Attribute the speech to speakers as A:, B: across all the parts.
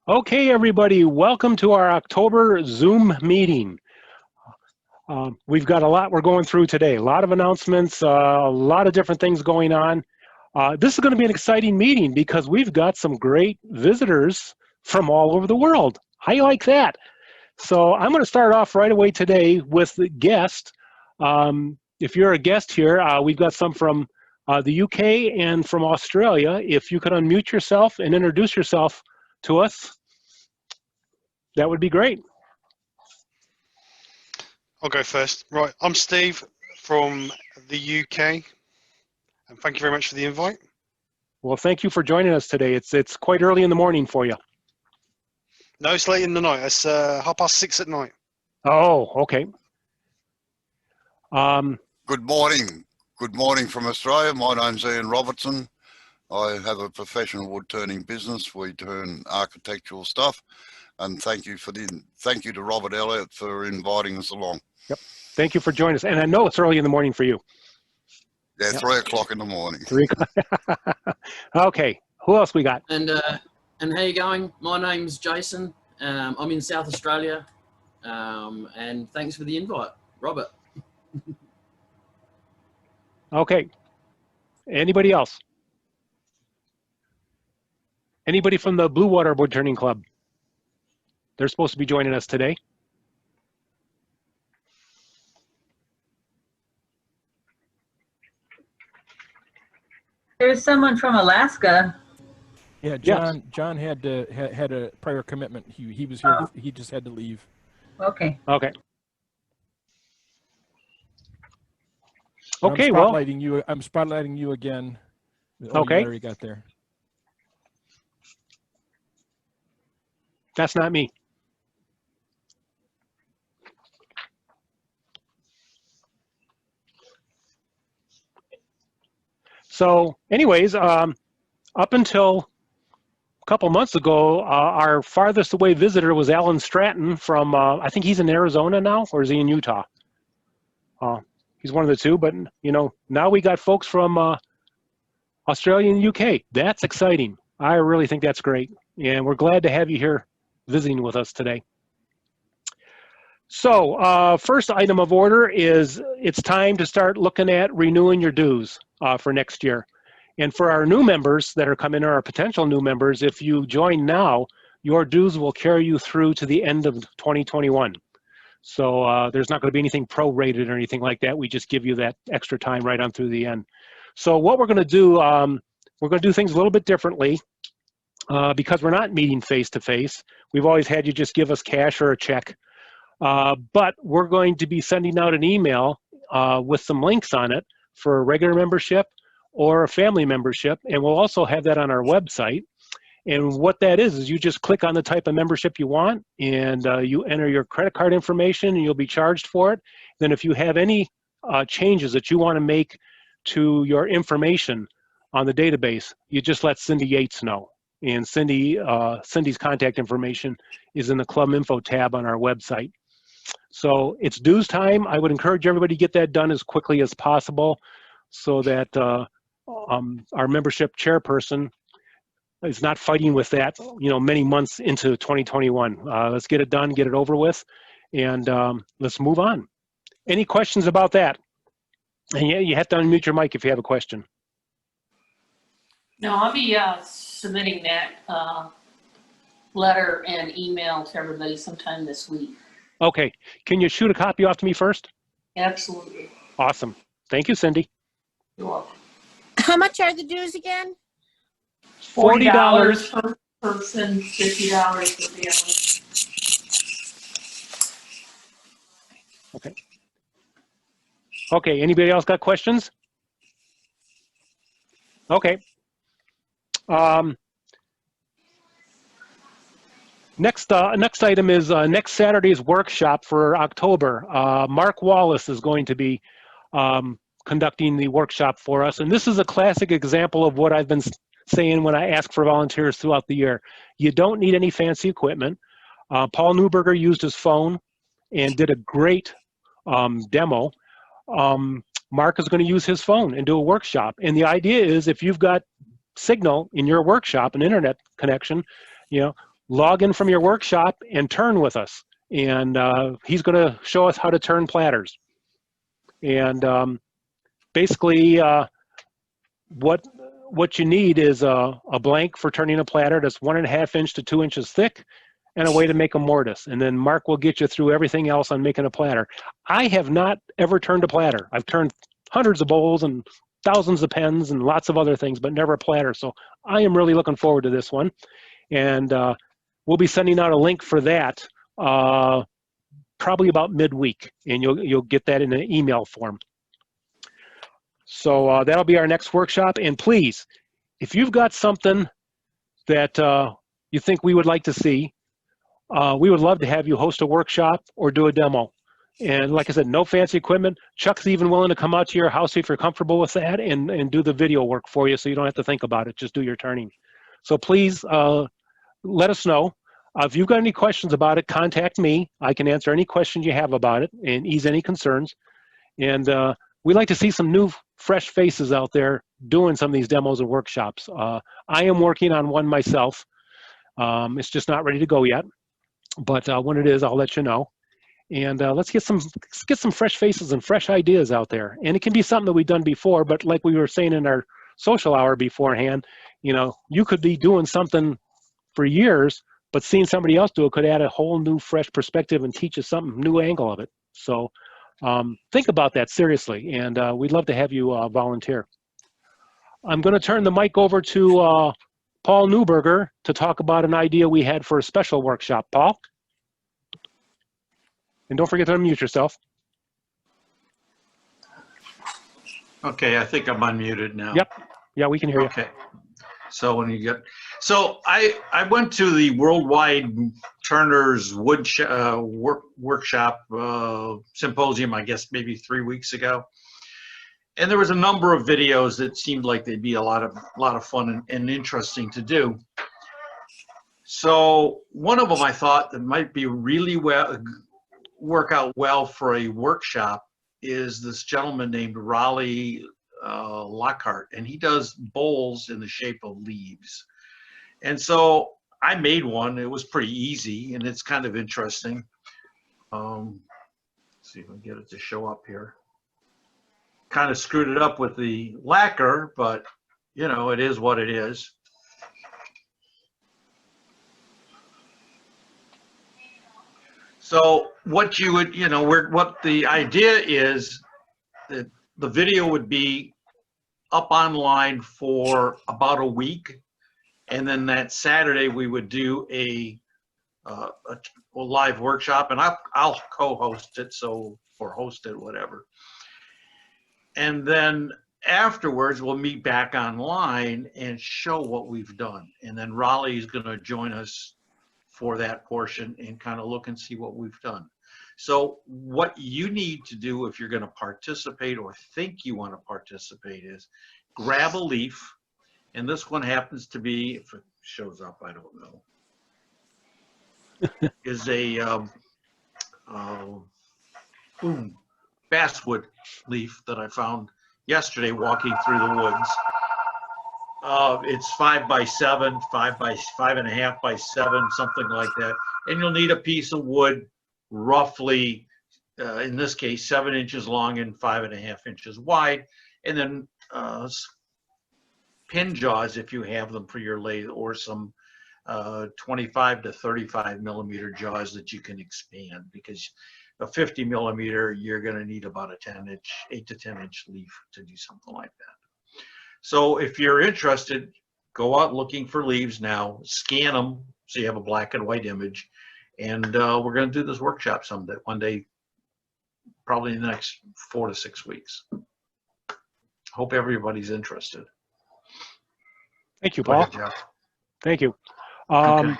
A: Okay, everybody, welcome to our October Zoom meeting. We've got a lot we're going through today, a lot of announcements, a lot of different things going on. This is going to be an exciting meeting because we've got some great visitors from all over the world. How you like that? So I'm going to start off right away today with the guest. If you're a guest here, we've got some from the UK and from Australia. If you could unmute yourself and introduce yourself to us, that would be great.
B: I'll go first. Right, I'm Steve from the UK, and thank you very much for the invite.
A: Well, thank you for joining us today. It's quite early in the morning for you.
B: No, it's late in the night. It's 6:30 at night.
A: Oh, okay.
C: Good morning. Good morning from Australia. My name's Ian Robertson. I have a professional wood turning business. We turn architectural stuff. And thank you to Robert Elliott for inviting us along.
A: Yep. Thank you for joining us. And I know it's early in the morning for you.
C: Yeah,
A: yep.
C: 3 o'clock in the morning.
A: 3 Okay. Who else we got?
D: And how you going? My name's Jason. I'm in South Australia. And thanks for the invite, Robert.
A: Okay. Anybody else? Anybody from the Blue Water Wood Turning Club? They're supposed to be joining us today.
E: There's someone from Alaska.
F: Yeah, John. Yes. John had a prior commitment. He was here. Oh. He just had to leave.
E: Okay.
A: Okay.
F: And
A: okay.
F: I'm spotlighting you again.
A: Okay.
F: Larry got there.
A: That's not me. So anyways, up until a couple months ago, our farthest away visitor was Alan Stratton from, I think he's in Arizona now, or is he in Utah? He's one of the two, but you know, now we got folks from Australia and UK. That's exciting. I really think that's great. And we're glad to have you here visiting with us today. So first item of order is it's time to start looking at renewing your dues for next year. And for our new members that are coming, or our potential new members, if you join now, your dues will carry you through to the end of 2021. So there's not going to be anything prorated or anything like that. We just give you that extra time right on through the end. So what we're going to do, we're going to do things a little bit differently because we're not meeting face-to-face. We've always had you just give us cash or a check. But we're going to be sending out an email with some links on it for a regular membership or a family membership, and we'll also have that on our website. And what that is you just click on the type of membership you want, and you enter your credit card information, and you'll be charged for it. Then if you have any changes that you want to make to your information on the database, you just let Cindy Yates know. And Cindy's contact information is in the Club Info tab on our website. So it's dues time. I would encourage everybody to get that done as quickly as possible so that our membership chairperson is not fighting with that, you know, many months into 2021. Let's get it done, get it over with, and let's move on. Any questions about that? And yeah, you have to unmute your mic if you have a question.
G: No, I'll be submitting that letter and email to everybody sometime this week.
A: Okay. Can you shoot a copy off to me first?
G: Absolutely.
A: Awesome. Thank you, Cindy.
G: You're welcome.
H: How much are the dues again?
G: $40 per person, $50 for family.
A: Okay. Okay, anybody else got questions? Okay. Next item is next Saturday's workshop for October. Mark Wallace is going to be conducting the workshop for us. And this is a classic example of what I've been saying when I ask for volunteers throughout the year. You don't need any fancy equipment. Paul Newberger used his phone and did a great demo. Mark is going to use his phone and do a workshop. And the idea is if you've got signal in your workshop, an internet connection, you know, log in from your workshop and turn with us. And he's going to show us how to turn platters. And basically, what you need is a blank for turning a platter that's 1.5 inch to 2 inches thick, and a way to make a mortise. And then Mark will get you through everything else on making a platter. I have not ever turned a platter. I've turned hundreds of bowls and thousands of pens and lots of other things, but never a platter. So I am really looking forward to this one. And we'll be sending out a link for that probably about midweek, and you'll get that in an email form. So that'll be our next workshop. And please, if you've got something that you think we would like to see, we would love to have you host a workshop or do a demo. And like I said, no fancy equipment. Chuck's even willing to come out to your house if you're comfortable with that and do the video work for you, so you don't have to think about it. Just do your turning. So please let us know. If you've got any questions about it, contact me. I can answer any questions you have about it and ease any concerns. And we'd like to see some new, fresh faces out there doing some of these demos and workshops. I am working on one myself. It's just not ready to go yet. But when it is, I'll let you know. And let's get some fresh faces and fresh ideas out there. And it can be something that we've done before, but like we were saying in our social hour beforehand, you know, you could be doing something for years, but seeing somebody else do it could add a whole new, fresh perspective and teach us some new angle of it. So think about that seriously, and we'd love to have you volunteer. I'm going to turn the mic over to Paul Newberger to talk about an idea we had for a special workshop. Paul? And don't forget to unmute yourself.
I: Okay, I think I'm unmuted now.
A: Yep. Yeah, we can hear you.
I: Okay. So when you get, so I went to the Worldwide Turners Wood Workshop Symposium, I guess maybe 3 weeks ago. And there was a number of videos that seemed like they'd be a lot of fun and interesting to do. So one of them I thought that might be really work out well for a workshop is this gentleman named Raleigh Lockhart, and he does bowls in the shape of leaves. And so I made one. It was pretty easy, and it's kind of interesting. Let's see if I can get it to show up here. Kind of screwed it up with the lacquer, but you know, it is what it is. So what you would, you know, what the idea is that the video would be up online for about a week, and then that Saturday we would do a live workshop, and I'll co-host it, or host it, whatever. And then afterwards we'll meet back online and show what we've done, and then Raleigh is going to join us for that portion and kind of look and see what we've done. So what you need to do if you're going to participate or think you want to participate is grab a leaf, and this one happens to be, if it shows up, I don't know, is a basswood leaf that I found yesterday walking through the woods. It's 5 by 7, 5 by 5.5 by 7, something like that. And you'll need a piece of wood, roughly, in this case, 7 inches long and 5.5 inches wide, and then pin jaws if you have them for your lathe, or some 25 to 35 millimeter jaws that you can expand, because a 50 millimeter, you're going to need about a 8 to 10 inch leaf to do something like that. So if you're interested, go out looking for leaves now, scan them so you have a black and white image, and we're going to do this workshop one day, probably in the next 4 to 6 weeks. Hope everybody's interested.
A: Thank you, Paul.
I: Go ahead, Jeff.
A: Thank you.
I: Okay.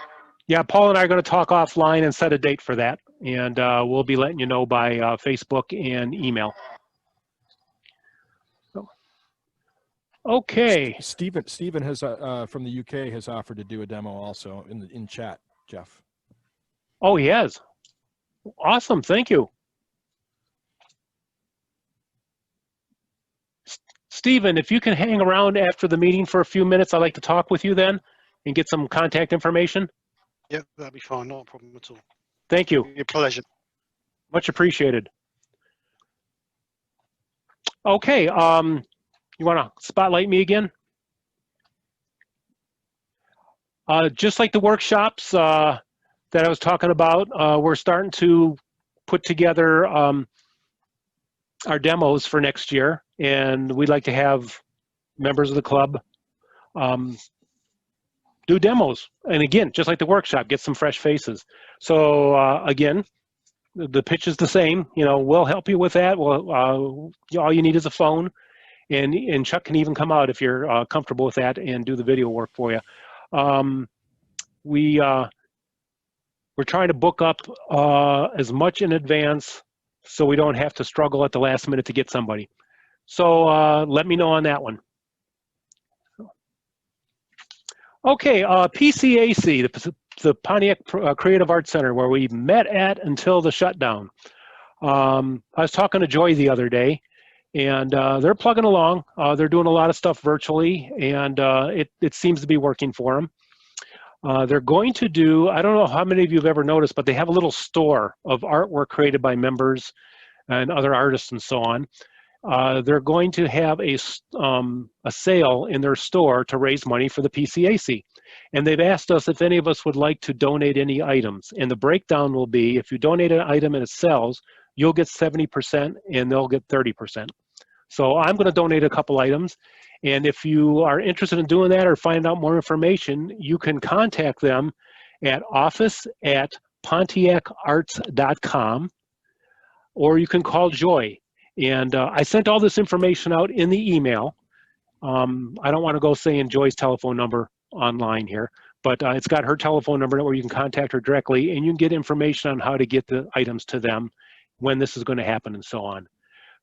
A: Yeah, Paul and I are going to talk offline and set a date for that, and we'll be letting you know by Facebook and email. Okay.
F: Stephen has from the UK has offered to do a demo also in chat, Jeff.
A: Oh, he has. Awesome. Thank you. Stephen, if you can hang around after the meeting for a few minutes, I'd like to talk with you then and get some contact information.
B: Yeah, that'd be fine. Not a problem at all.
A: Thank you.
B: Your pleasure.
A: Much appreciated. Okay, you want to spotlight me again? Just like the workshops that I was talking about, we're starting to put together our demos for next year, and we'd like to have members of the club do demos. And again, just like the workshop, get some fresh faces. So again, the pitch is the same. You know, we'll help you with that. Well, all you need is a phone, and Chuck can even come out if you're comfortable with that and do the video work for you. We're trying to book up as much in advance so we don't have to struggle at the last minute to get somebody. So let me know on that one. Okay, PCAC, the Pontiac Creative Arts Center, where we met at until the shutdown. I was talking to Joy the other day, and they're plugging along. They're doing a lot of stuff virtually, and it seems to be working for them. They're going to do, I don't know how many of you have ever noticed, but they have a little store of artwork created by members and other artists and so on. They're going to have a sale in their store to raise money for the PCAC. And they've asked us if any of us would like to donate any items. And the breakdown will be, if you donate an item and it sells, you'll get 70% and they'll get 30%. So I'm going to donate a couple items. And if you are interested in doing that or find out more information, you can contact them at office@pontiacarts.com, or you can call Joy. And I sent all this information out in the email. I don't want to go saying Joy's telephone number online here, but it's got her telephone number where you can contact her directly, and you can get information on how to get the items to them, when this is going to happen, and so on.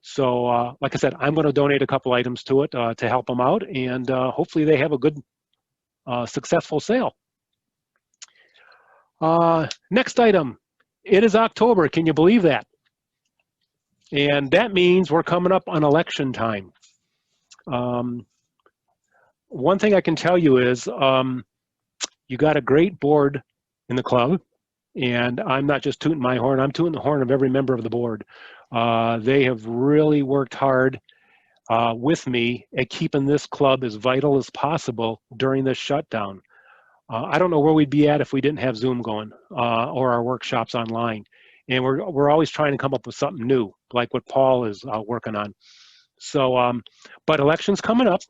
A: So like I said, I'm going to donate a couple items to it to help them out, and hopefully they have a good, successful sale. Next item, it is October. Can you believe that? And that means we're coming up on election time. One thing I can tell you is you got a great board in the club, and I'm not just tooting my horn, I'm tooting the horn of every member of the board. They have really worked hard with me at keeping this club as vital as possible during this shutdown. I don't know where we'd be at if we didn't have Zoom going or our workshops online. And we're always trying to come up with something new, like what Paul is working on. So, but election's coming up,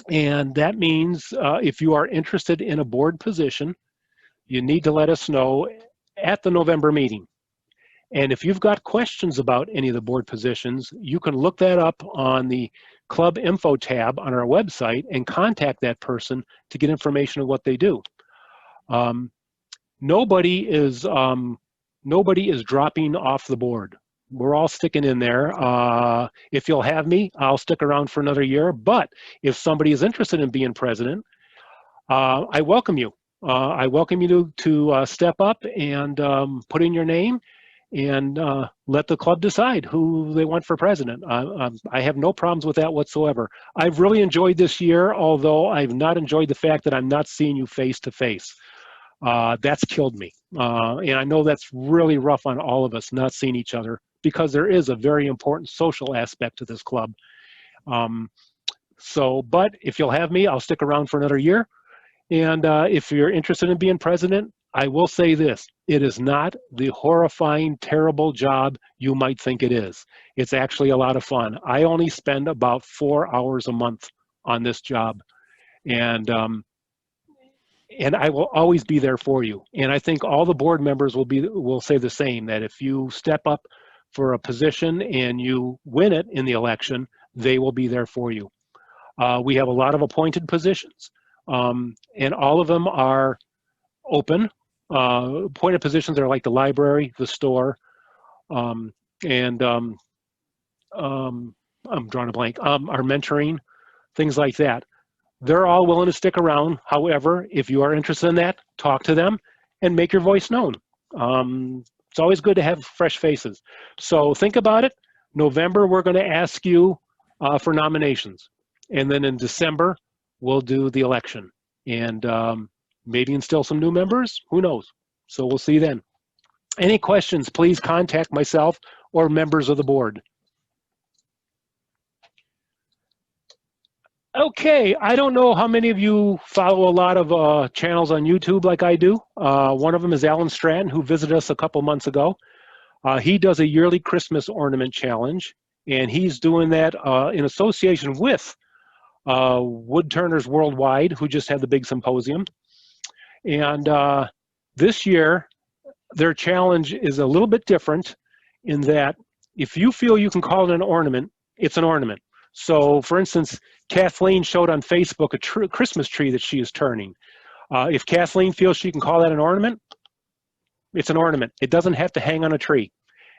A: and that means if you are interested in a board position, you need to let us know at the November meeting. And if you've got questions about any of the board positions, you can look that up on the club info tab on our website and contact that person to get information on what they do. Nobody is dropping off the board. We're all sticking in there. If you'll have me, I'll stick around for another year. But if somebody is interested in being president, I welcome you. I welcome you to step up and put in your name and let the club decide who they want for president. I have no problems with that whatsoever. I've really enjoyed this year, although I've not enjoyed the fact that I'm not seeing you face to face. That's killed me. And I know that's really rough on all of us, not seeing each other, because there is a very important social aspect to this club. But if you'll have me, I'll stick around for another year. And if you're interested in being president, I will say this: it is not the horrifying, terrible job you might think it is. It's actually a lot of fun. I only spend about 4 hours a month on this job. And I will always be there for you. And I think all the board members will say the same, that if you step up for a position and you win it in the election, they will be there for you. We have a lot of appointed positions, and all of them are open. Appointed positions are like the library, the store, I'm drawing a blank, our mentoring, things like that. They're all willing to stick around. However, if you are interested in that, talk to them and make your voice known. It's always good to have fresh faces. So think about it. November, we're going to ask you for nominations. And then in December, we'll do the election. And maybe instill some new members. Who knows? So we'll see then. Any questions, please contact myself or members of the board. Okay, I don't know how many of you follow a lot of channels on YouTube like I do. One of them is Alan Stratton, who visited us a couple months ago. He does a yearly Christmas ornament challenge, and he's doing that in association with Wood Turners Worldwide, who just had the big symposium. And this year, their challenge is a little bit different in that if you feel you can call it an ornament, it's an ornament. So, for instance, Kathleen showed on Facebook a Christmas tree that she is turning. If Kathleen feels she can call that an ornament, it's an ornament. It doesn't have to hang on a tree.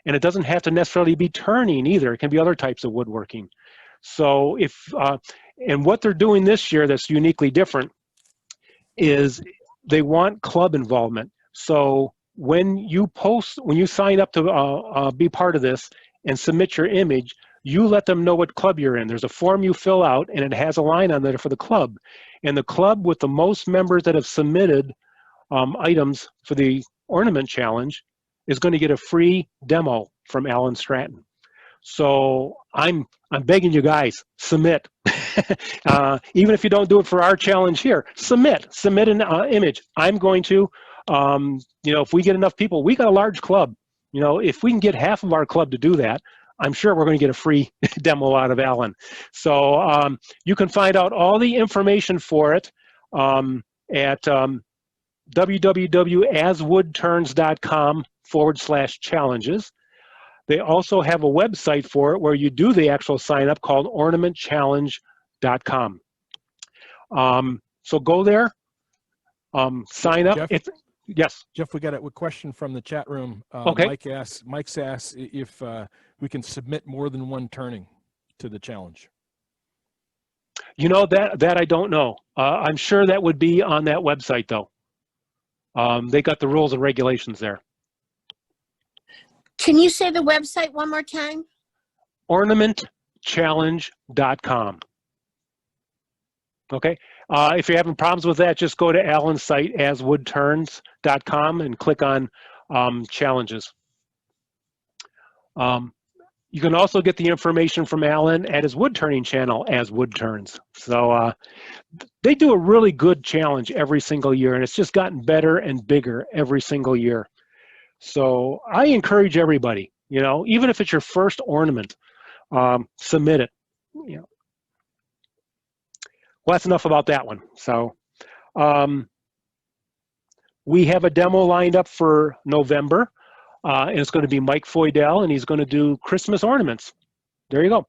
A: And it doesn't have to necessarily be turning either. It can be other types of woodworking. So and what they're doing this year that's uniquely different is they want club involvement. So when you sign up to be part of this and submit your image, you let them know what club you're in. There's a form you fill out, and it has a line on there for the club. And the club with the most members that have submitted items for the ornament challenge is going to get a free demo from Alan Stratton. So I'm begging you guys, submit. Even if you don't do it for our challenge here, submit an image. I'm going to, if we get enough people, we got a large club. If we can get half of our club to do that, I'm sure we're going to get a free demo out of Alan. So you can find out all the information for it at www.aswoodturns.com/challenges. They also have a website for it where you do the actual sign up called ornamentchallenge.com. So go there, sign up.
F: Jeff,
A: yes.
F: Jeff, we got a question from the chat room.
A: Okay.
F: Mike's asked if we can submit more than one turning to the challenge.
A: That I don't know. I'm sure that would be on that website though. They got the rules and regulations there.
H: Can you say the website one more time?
A: Ornamentchallenge.com. Okay. If you're having problems with that, just go to Alan's site, aswoodturns.com, and click on challenges. You can also get the information from Alan at his wood turning channel, As Wood Turns. So they do a really good challenge every single year, and it's just gotten better and bigger every single year. So I encourage everybody, even if it's your first ornament, submit it. Well, that's enough about that one. So we have a demo lined up for November, and it's going to be Mike Foydell, and he's going to do Christmas ornaments. There you go.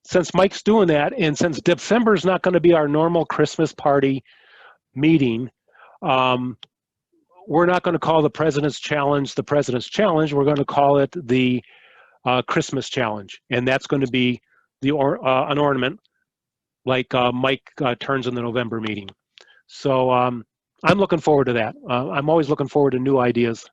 A: Since Mike's doing that, and since December is not going to be our normal Christmas party meeting, we're not going to call the President's Challenge the President's Challenge. We're going to call it the Christmas Challenge, and that's going to be an ornament like Mike turns in the November meeting. So I'm looking forward to that. I'm always looking forward to new ideas.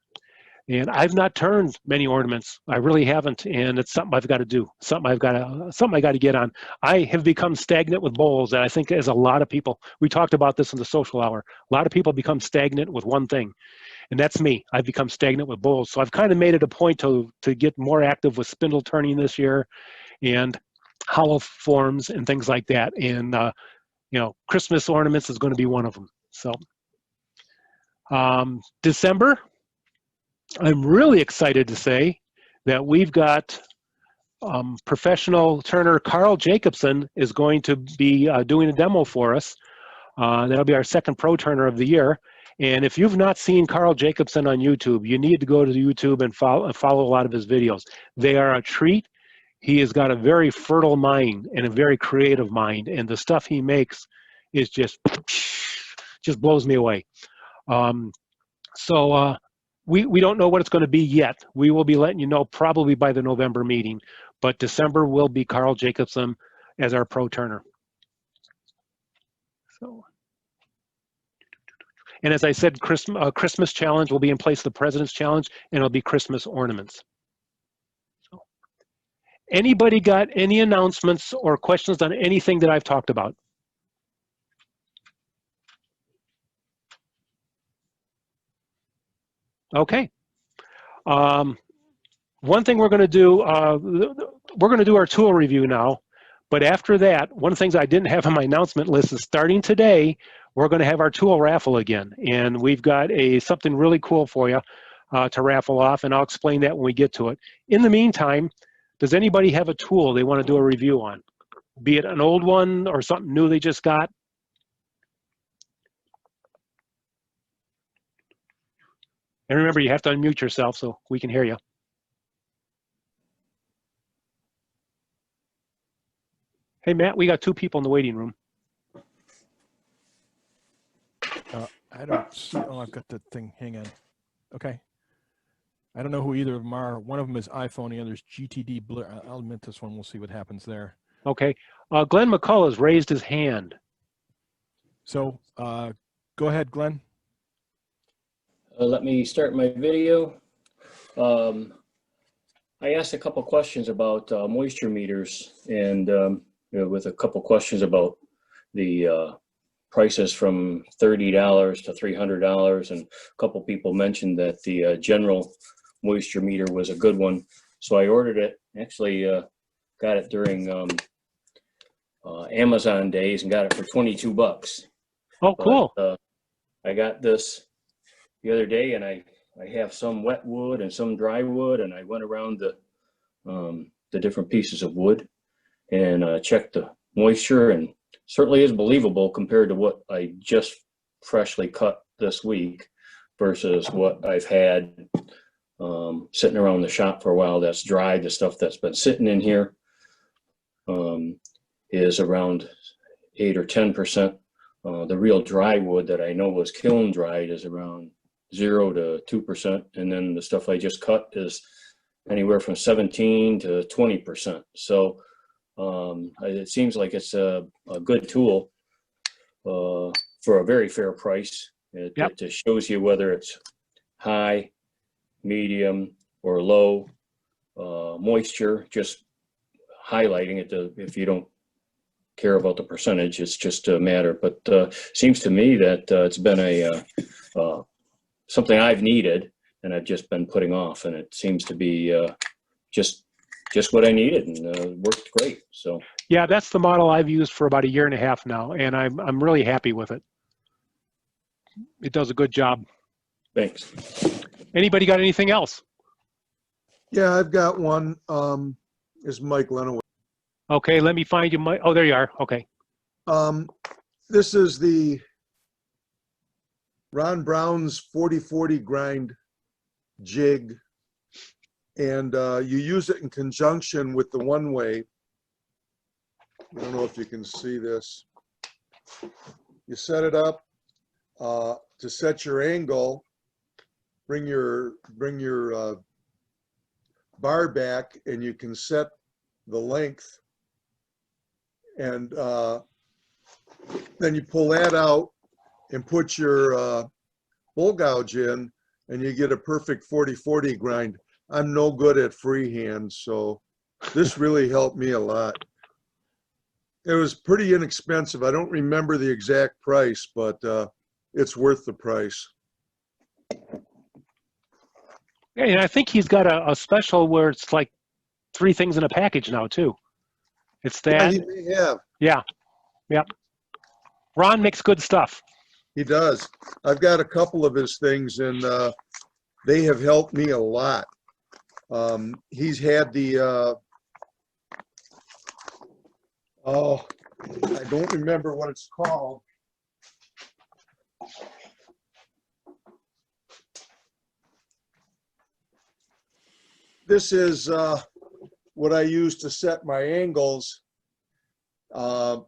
A: And I've not turned many ornaments. I really haven't, and it's something I've got to do. Something I got to get on. I have become stagnant with bowls, and I think as a lot of people, we talked about this in the social hour. A lot of people become stagnant with one thing, and that's me. I've become stagnant with bowls, so I've kind of made it a point to get more active with spindle turning this year, and hollow forms and things like that. And Christmas ornaments is going to be one of them. So December. I'm really excited to say that we've got professional turner Carl Jacobson is going to be doing a demo for us. That'll be our second pro turner of the year. And if you've not seen Carl Jacobson on YouTube, you need to go to YouTube and follow a lot of his videos. They are a treat. He has got a very fertile mind and a very creative mind, and the stuff he makes is just blows me away. We don't know what it's going to be yet. We will be letting you know probably by the November meeting, but December will be Carl Jacobson as our pro turner. So, and as I said, Christmas challenge will be in place of the President's Challenge, and it'll be Christmas ornaments. So, anybody got any announcements or questions on anything that I've talked about? Okay. One thing we're going to do, we're going to do our tool review now. But after that, one of the things I didn't have on my announcement list is starting today, we're going to have our tool raffle again. And we've got something really cool for you to raffle off, and I'll explain that when we get to it. In the meantime, does anybody have a tool they want to do a review on? Be it an old one or something new they just got? And remember, you have to unmute yourself so we can hear you. Hey, Matt, we got 2 people in the waiting room.
F: I don't see. Oh, I've got the thing. Hang on. Okay. I don't know who either of them are. One of them is iPhone. The other is GTD Blur. I'll admit this one. We'll see what happens there.
A: Okay. Glenn McCullough has raised his hand.
F: So go ahead, Glenn.
J: Let me start my video. I asked a couple questions about moisture meters, and with a couple questions about the prices from $30 to $300, and a couple people mentioned that the general moisture meter was a good one. So I ordered it, actually got it during Amazon days and got it for 22 bucks.
A: Oh, cool.
J: But, I got this the other day, and I have some wet wood and some dry wood, and I went around the different pieces of wood and checked the moisture, and certainly is believable compared to what I just freshly cut this week versus what I've had sitting around the shop for a while that's dried. The stuff that's been sitting in here is around 8 or 10%. The real dry wood that I know was kiln dried is around 0 to 2%, and then the stuff I just cut is anywhere from 17 to 20%. So it seems like it's a good tool for a very fair price. It just shows you whether it's high, medium, or low moisture, just highlighting it if you don't care about the percentage. It's just a matter, but seems to me that it's been something I've needed and I've just been putting off, and it seems to be just what I needed, and worked great. So
A: yeah, that's the model I've used for about 1.5 years now, and I'm really happy with it. It does a good job.
J: Thanks.
A: Anybody got anything else?
K: Yeah, I've got one. Is Mike Lenowitz.
A: Okay, let me find you, Mike. Oh, there you are. Okay.
K: This is the Ron Brown's 40/40 grind jig, and you use it in conjunction with the one-way. I don't know if you can see this. You set it up to set your angle. Bring your bar back, and you can set the length, and then you pull that out and put your bull gouge in, and you get a perfect 40/40 grind. I'm no good at freehand, so this really helped me a lot. It was pretty inexpensive. I don't remember the exact price, but it's worth the price.
A: Yeah, and I think he's got a special where it's like 3 things in a package now too. It's that.
K: Yeah, he may have.
A: Yeah. Yeah. Ron makes good stuff.
K: He does. I've got a couple of his things, and they have helped me a lot. He's had the, oh, I don't remember what it's called. This is what I use to set my angles when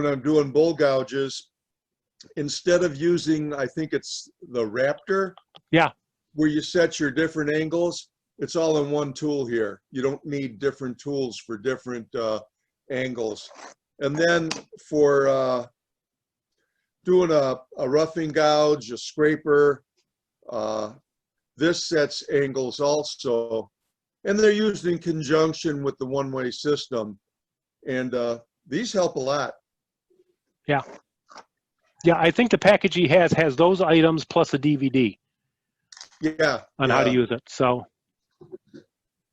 K: I'm doing bull gouges. Instead of using, I think it's the Raptor.
A: Yeah.
K: Where you set your different angles, it's all in one tool here. You don't need different tools for different angles. And then for doing a roughing gouge, a scraper, this sets angles also. And they're used in conjunction with the one-way system. And these help a lot.
A: Yeah. Yeah, I think the package he has those items plus a DVD.
K: Yeah.
A: on how to
K: yeah.
A: use it. So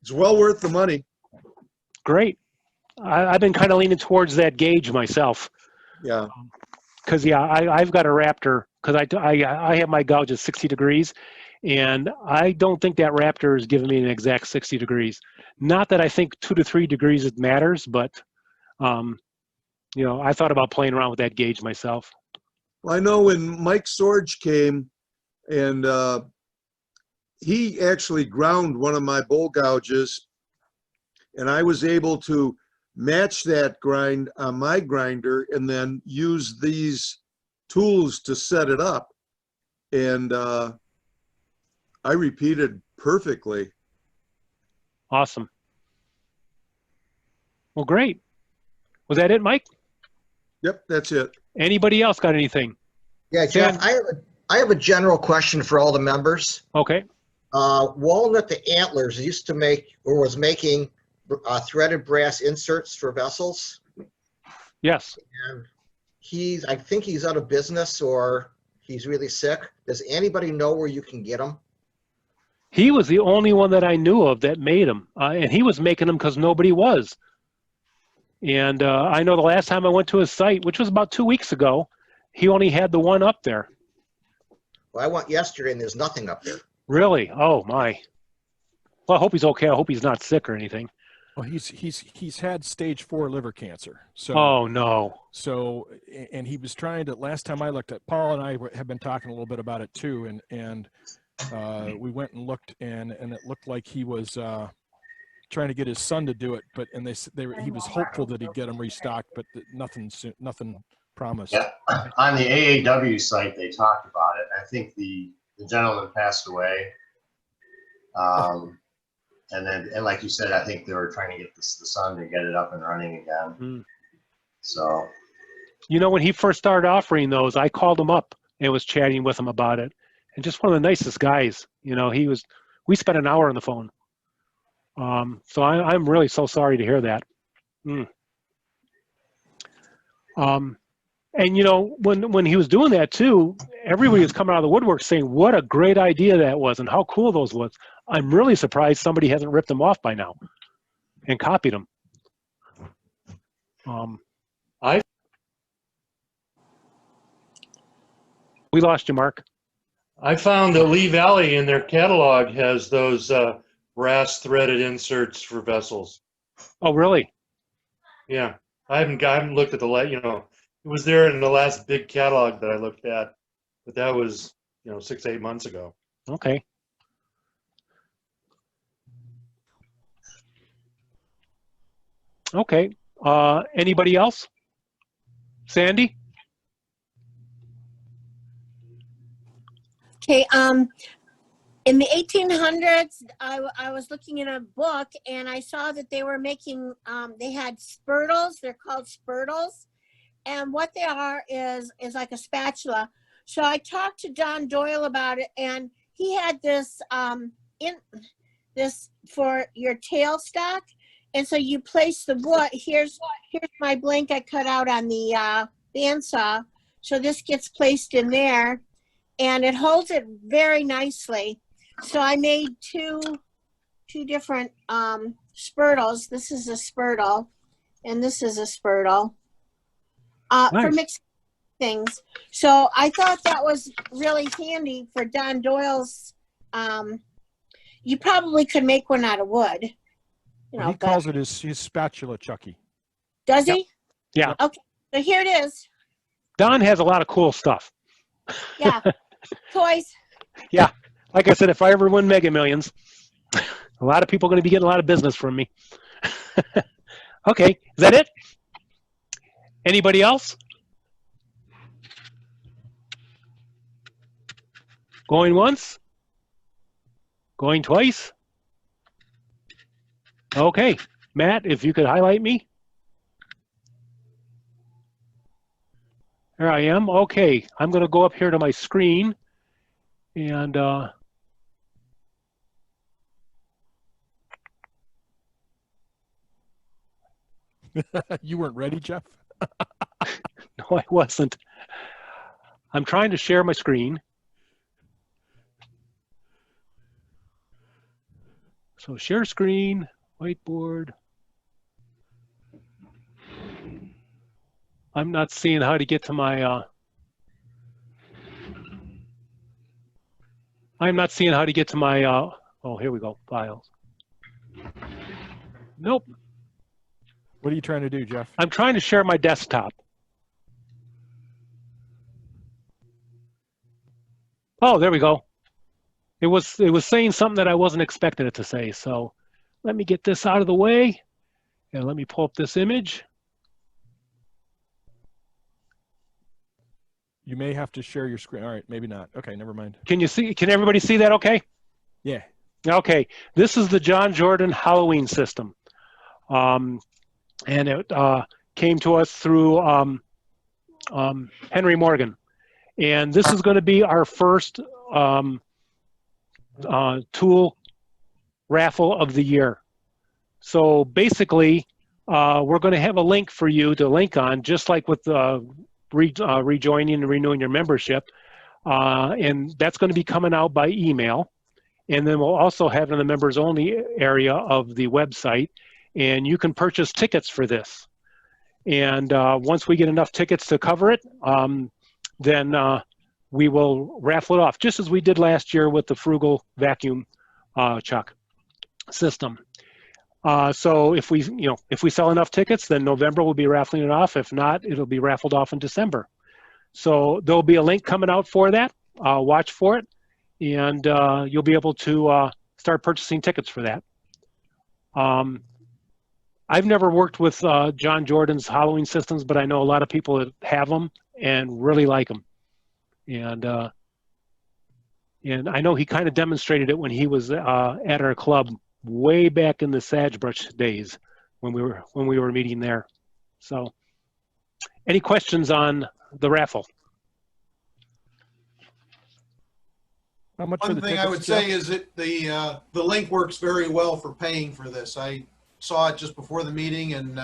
K: It's well worth the money.
A: great. I've been kind of leaning towards that gauge myself.
K: Yeah.
A: Because yeah, I've got a Raptor because I have my gouge at 60 degrees, and I don't think that Raptor is giving me an exact 60 degrees. Not that I think 2 to 3 degrees it matters, but you know, I thought about playing around with that gauge myself.
K: Well, I know when Mike Sorge came, and he actually ground one of my bowl gouges, and I was able to match that grind on my grinder and then use these tools to set it up. And I repeated perfectly.
A: Awesome. Well, great. Was that it, Mike?
K: Yep, that's it.
A: Anybody else got anything?
L: Yeah, Jeff,
A: Dan?
L: I have a general question for all the members.
A: Okay.
L: Walnut the Antlers used to make, or was making, threaded brass inserts for vessels.
A: Yes.
L: And I think he's out of business, or he's really sick. Does anybody know where you can get them?
A: He was the only one that I knew of that made them, and he was making them because nobody was. And I know the last time I went to his site, which was about 2 weeks ago, he only had the one up there.
L: Well, I went yesterday and there's nothing up there.
A: Really? Oh my. Well, I hope he's okay. I hope he's not sick or anything.
F: Well, he's had stage 4 liver cancer. So
A: Oh no.
F: So, and he was trying to, last time I looked at, Paul and I have been talking a little bit about it too. And we went and looked, and it looked like he was trying to get his son to do it, but, and he was hopeful that he'd get him restocked, but nothing promised.
M: Yeah, on the AAW site, they talked about it. I think the gentleman passed away. And like you said, I think they were trying to get the son to get it up and running again.
A: Mm.
M: So,
A: you know, when he first started offering those, I called him up and was chatting with him about it. And just one of the nicest guys. You know, we spent an hour on the phone. So I'm really so sorry to hear that. Mm. And you know, when he was doing that too, everybody was coming out of the woodwork saying what a great idea that was and how cool those was. I'm really surprised somebody hasn't ripped them off by now and copied them. We lost you, Mark.
N: I found that Lee Valley in their catalog has those brass threaded inserts for vessels.
A: Oh, really?
N: Yeah, I haven't looked at it was there in the last big catalog that I looked at, but that was 6 to 8 months ago.
A: Okay. Okay. Anybody else? Sandy?
H: Okay, in the 1800s, I was looking in a book and I saw that they were making, they had spurtles. They're called spurtles. And what they are is like a spatula. So I talked to John Doyle about it, and he had this this for your tailstock. And so you place the wood. Here's my blank I cut out on the bandsaw. So this gets placed in there, and it holds it very nicely. So I made two different spurtles. This is a spurtle, and this is a spurtle.
A: Nice.
H: For mixing things. So I thought that was really handy for Don Doyle's. You probably could make one out of wood.
F: He calls it his spatula, Chucky.
H: Does he?
A: Yeah.
H: Okay, so here it is.
A: Don has a lot of cool stuff.
H: Yeah, toys.
A: Yeah, like I said, if I ever win Mega Millions, a lot of people are going to be getting a lot of business from me. Okay, is that it? Anybody else? Going once? Going twice? Okay, Matt, if you could highlight me. There I am. Okay, I'm going to go up here to my screen and
F: You weren't ready, Jeff?
A: no, I wasn't. I'm trying to share my screen. So share screen, whiteboard. I'm not seeing how to get to my, I'm not seeing how to get to my, oh, here we go, files. Nope.
F: What are you trying to do, Jeff?
A: I'm trying to share my desktop. Oh, there we go. It was saying something that I wasn't expecting it to say. So let me get this out of the way and let me pull up this image.
F: You may have to share your screen. All right, maybe not. Okay, never mind.
A: Can you see? Can everybody see that? Okay.
F: Yeah.
A: Okay. This is the John Jordan Halloween system, and it came to us through Henry Morgan, and this is going to be our first tool raffle of the year. So basically, we're going to have a link for you to link on, just like with rejoining and renewing your membership, and that's going to be coming out by email. And then we'll also have it in the members only area of the website, and you can purchase tickets for this. And once we get enough tickets to cover it, then we will raffle it off, just as we did last year with the Frugal vacuum chuck system. So if we sell enough tickets, then November we'll be raffling it off. If not, it'll be raffled off in December. So there'll be a link coming out for that. Watch for it, and you'll be able to start purchasing tickets for that. I've never worked with John Jordan's Halloween systems, but I know a lot of people that have them and really like them. And I know he kind of demonstrated it when he was at our club way back in the Sagebrush days when we were meeting there. So, any questions on the raffle?
F: How much for
O: One
F: the
O: thing
F: tickets,
O: I would
F: Jeff?
O: say is that the link works very well for paying for this. I saw it just before the meeting and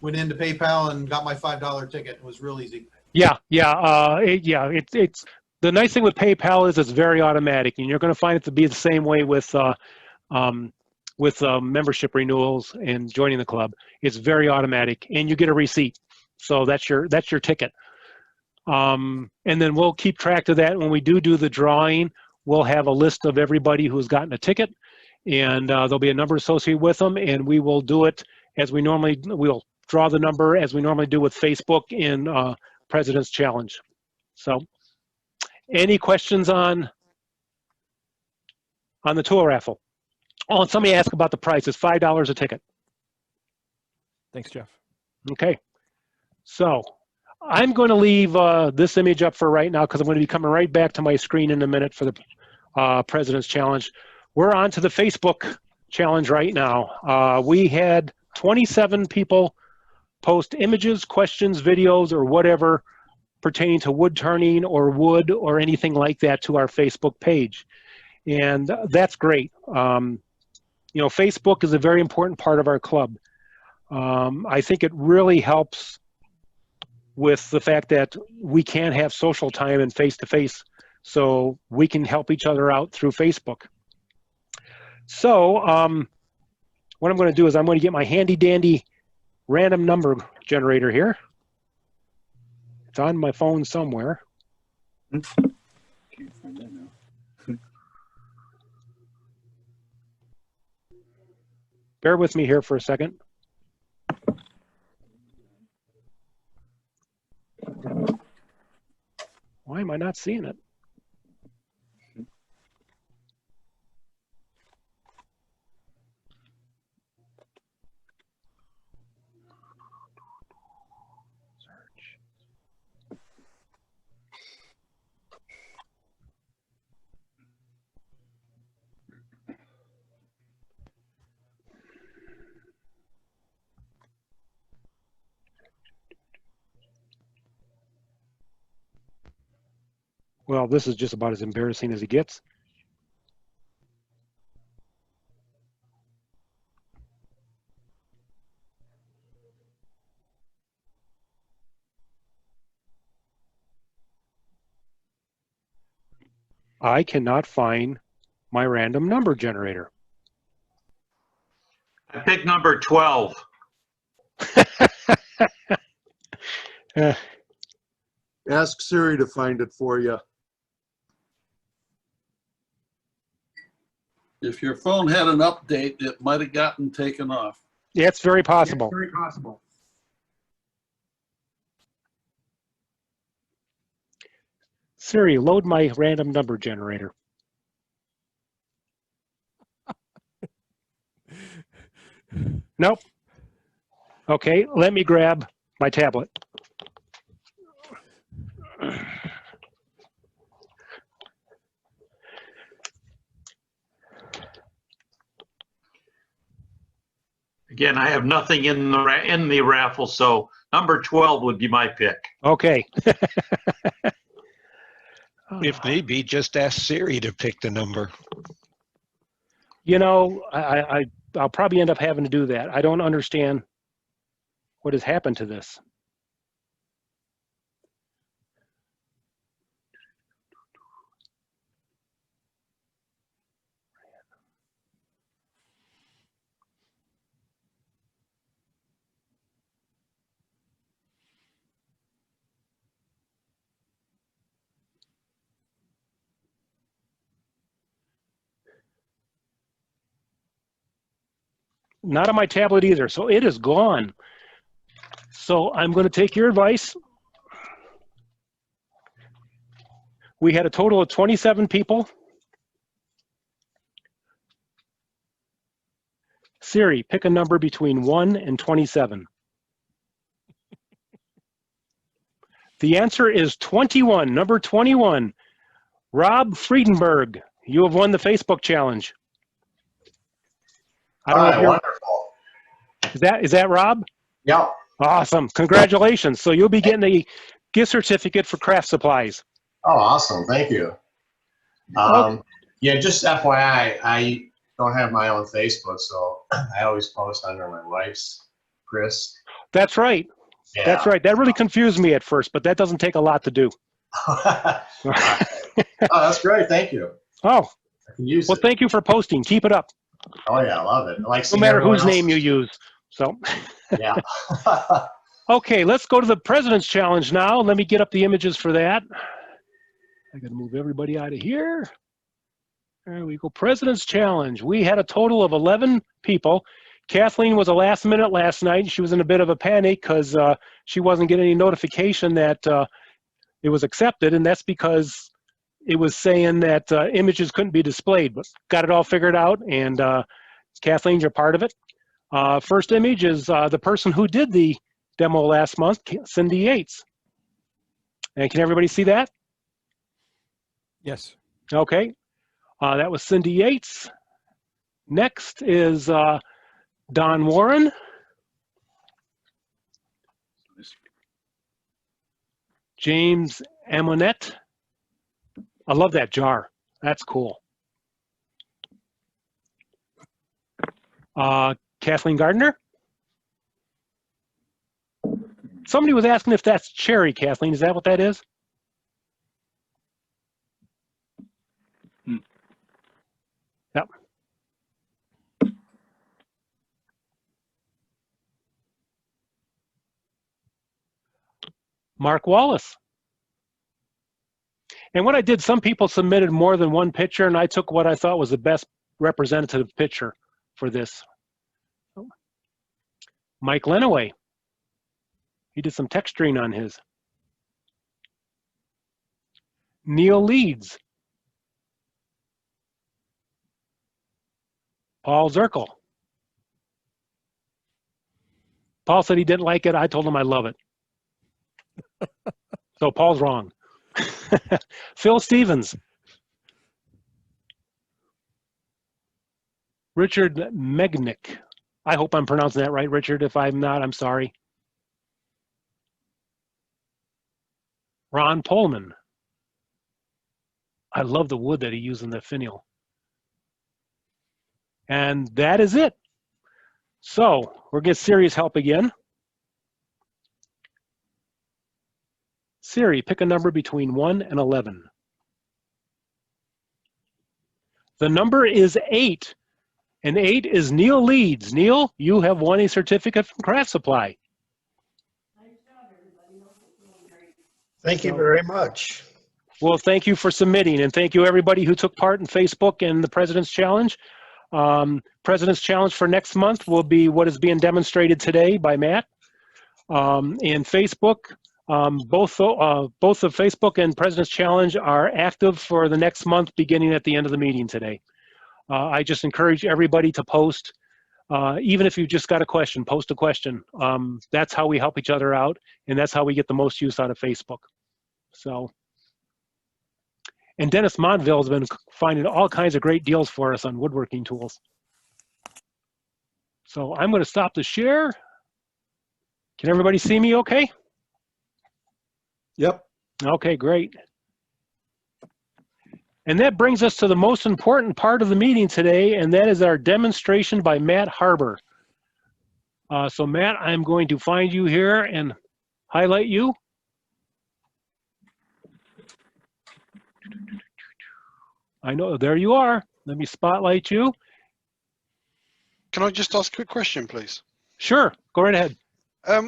O: went into PayPal and got my $5 ticket. It was real easy.
A: Yeah. It's the nice thing with PayPal is it's very automatic, and you're going to find it to be the same way with membership renewals and joining the club. It's very automatic, and you get a receipt, so that's your ticket. And then we'll keep track of that. When we do the drawing, we'll have a list of everybody who's gotten a ticket, and there'll be a number associated with them, and we will do it as we normally, we'll draw the number as we normally do with Facebook in President's Challenge. So any questions on the tool raffle? Oh, and somebody asked about the price. It's $5 a ticket.
F: Thanks, Jeff.
A: Okay. So I'm going to leave this image up for right now because I'm going to be coming right back to my screen in a minute for the President's Challenge. We're on to the Facebook challenge right now. We had 27 people post images, questions, videos, or whatever pertaining to wood turning or wood or anything like that to our Facebook page. And that's great. You know, Facebook is a very important part of our club. I think it really helps with the fact that we can have social time and face-to-face, so we can help each other out through Facebook. So what I'm going to do is I'm going to get my handy-dandy random number generator here. It's on my phone somewhere.
P: Can't find that now.
A: Bear with me here for a second. Why am I not seeing it? Well, this is just about as embarrassing as it gets. I cannot find my random number generator.
I: I picked number 12.
K: Ask Siri to find it for you.
P: If your phone had an update, it might have gotten taken off.
A: Yeah, it's very possible.
P: Very possible.
A: Siri, load my random number generator. Nope. Okay, let me grab my tablet.
I: Again, I have nothing in the raffle, so number 12 would be my pick.
A: Okay.
Q: If need be, just ask Siri to pick the number.
A: You know, I'll probably end up having to do that. I don't understand what has happened to this. Not on my tablet either, so it is gone. So I'm going to take your advice. We had a total of 27 people. Siri, pick a number between 1 and 27. The answer is 21, number 21. Rob Friedenberg, you have won the Facebook challenge. I don't know if you're,
M: Wonderful.
A: is that Rob?
M: Yep.
A: Awesome. Congratulations. So you'll be getting a gift certificate for craft supplies.
M: Oh, awesome. Thank you. Yeah, just FYI, I don't have my own Facebook, so I always post under my wife's, Chris.
A: That's right.
M: Yeah.
A: That's right. That really confused me at first, but that doesn't take a lot to do.
M: Oh, that's great. Thank you.
A: Oh,
M: I can use
A: well,
M: it.
A: thank you for posting. Keep it up.
M: Oh, yeah, I love it. I like
A: No
M: seeing
A: matter
M: everyone
A: whose name you
M: else's.
A: use. So.
M: Yeah.
A: Okay, let's go to the President's Challenge now. Let me get up the images for that. I got to move everybody out of here. There we go. President's Challenge. We had a total of 11 people. Kathleen was a last minute last night. She was in a bit of a panic because she wasn't getting any notification that it was accepted, and that's because it was saying that images couldn't be displayed, but got it all figured out, and Kathleen, you're part of it. First image is the person who did the demo last month, Cindy Yates. And can everybody see that?
F: Yes.
A: Okay. That was Cindy Yates. Next is Don Warren. James Amonette. I love that jar. That's cool. Kathleen Gardner. Somebody was asking if that's cherry, Kathleen. Is that what that is? Yep. Mark Wallace. And what I did, some people submitted more than one picture, and I took what I thought was the best representative picture for this. Mike Lenaway. He did some texturing on his. Neil Leeds. Paul Zirkle. Paul said he didn't like it. I told him I love it. So Paul's wrong. Phil Stevens. Richard Megnick. I hope I'm pronouncing that right, Richard. If I'm not, I'm sorry. Ron Pullman. I love the wood that he used in the finial. And that is it. So we'll get Siri's help again. Siri, pick a number between 1 and 11. The number is 8. And 8 is Neil Leeds. Neil, you have won a certificate from Craft Supply.
L: Thank you very much.
A: Well, thank you for submitting, and thank you everybody who took part in Facebook and the President's Challenge. President's Challenge for next month will be what is being demonstrated today by Matt. And Facebook, both the Facebook and President's Challenge are active for the next month beginning at the end of the meeting today. I just encourage everybody to post, even if you just got a question, post a question. That's how we help each other out, and that's how we get the most use out of Facebook. So. And Dennis Montville has been finding all kinds of great deals for us on woodworking tools. So I'm going to stop the share. Can everybody see me okay?
K: Yep.
A: Okay, great. And that brings us to the most important part of the meeting today, and that is our demonstration by Matt Harber. So Matt, I'm going to find you here and highlight you. I know, there you are. Let me spotlight you.
B: Can I just ask a quick question, please?
A: Sure, go right ahead.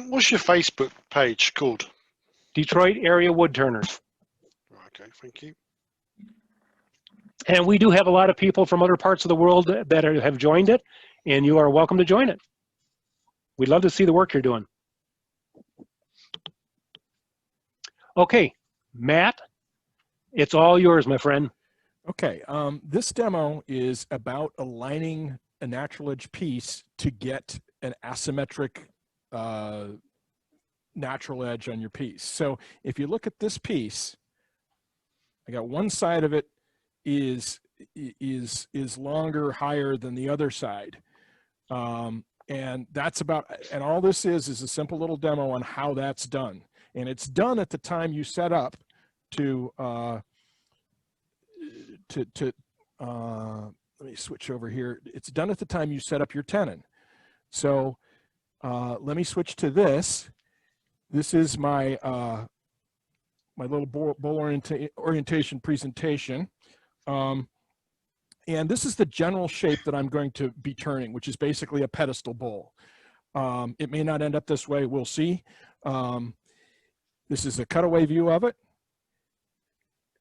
B: What's your Facebook page called?
A: Detroit Area Woodturners.
B: Okay, thank you.
A: And we do have a lot of people from other parts of the world that have joined it, and you are welcome to join it. We'd love to see the work you're doing. Okay, Matt, it's all yours, my friend.
F: Okay, this demo is about aligning a natural edge piece to get an asymmetric natural edge on your piece. So if you look at this piece, I got one side of it is longer, higher than the other side. And that's about, and all this is a simple little demo on how that's done. And it's done at the time you set up to let me switch over here. It's done at the time you set up your tenon. So let me switch to this. This is my my little bowl orientation presentation. And this is the general shape that I'm going to be turning, which is basically a pedestal bowl. It may not end up this way, we'll see. This is a cutaway view of it.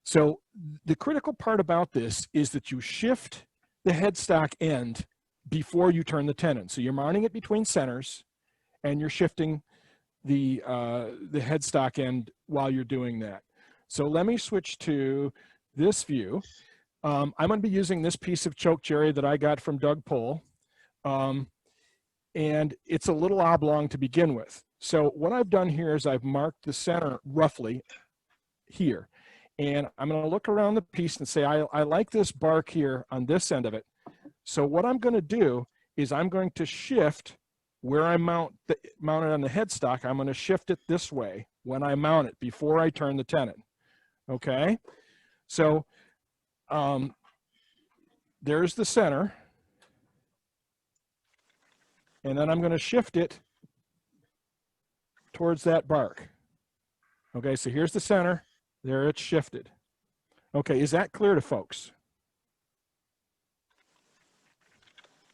F: So the critical part about this is that you shift the headstock end before you turn the tenon. So you're mounting it between centers and you're shifting the headstock end while you're doing that. So let me switch to this view. I'm going to be using this piece of choke cherry that I got from Doug Pohl. And it's a little oblong to begin with. So what I've done here is I've marked the center roughly here. And I'm going to look around the piece and say, I like this bark here on this end of it. So what I'm going to do is I'm going to shift where I mount it on the headstock. I'm going to shift it this way when I mount it before I turn the tenon. Okay. So there's the center. And then I'm going to shift it towards that bark. Okay, so here's the center. There it's shifted. Okay, is that clear to folks?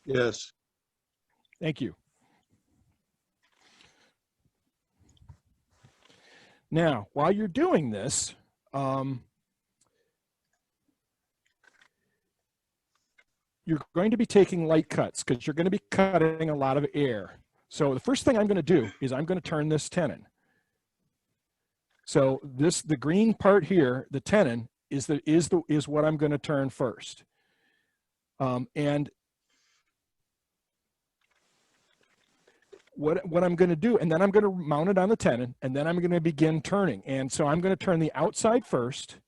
K: Yes.
F: Thank you. Now, while you're doing this, you're going to be taking light cuts because you're going to be cutting a lot of air. So the first thing I'm going to do is I'm going to turn this tenon. So the green part here, the tenon, is what I'm going to turn first. And what I'm going to do, and then I'm going to mount it on the tenon, and then I'm going to begin turning. And so I'm going to turn the outside first,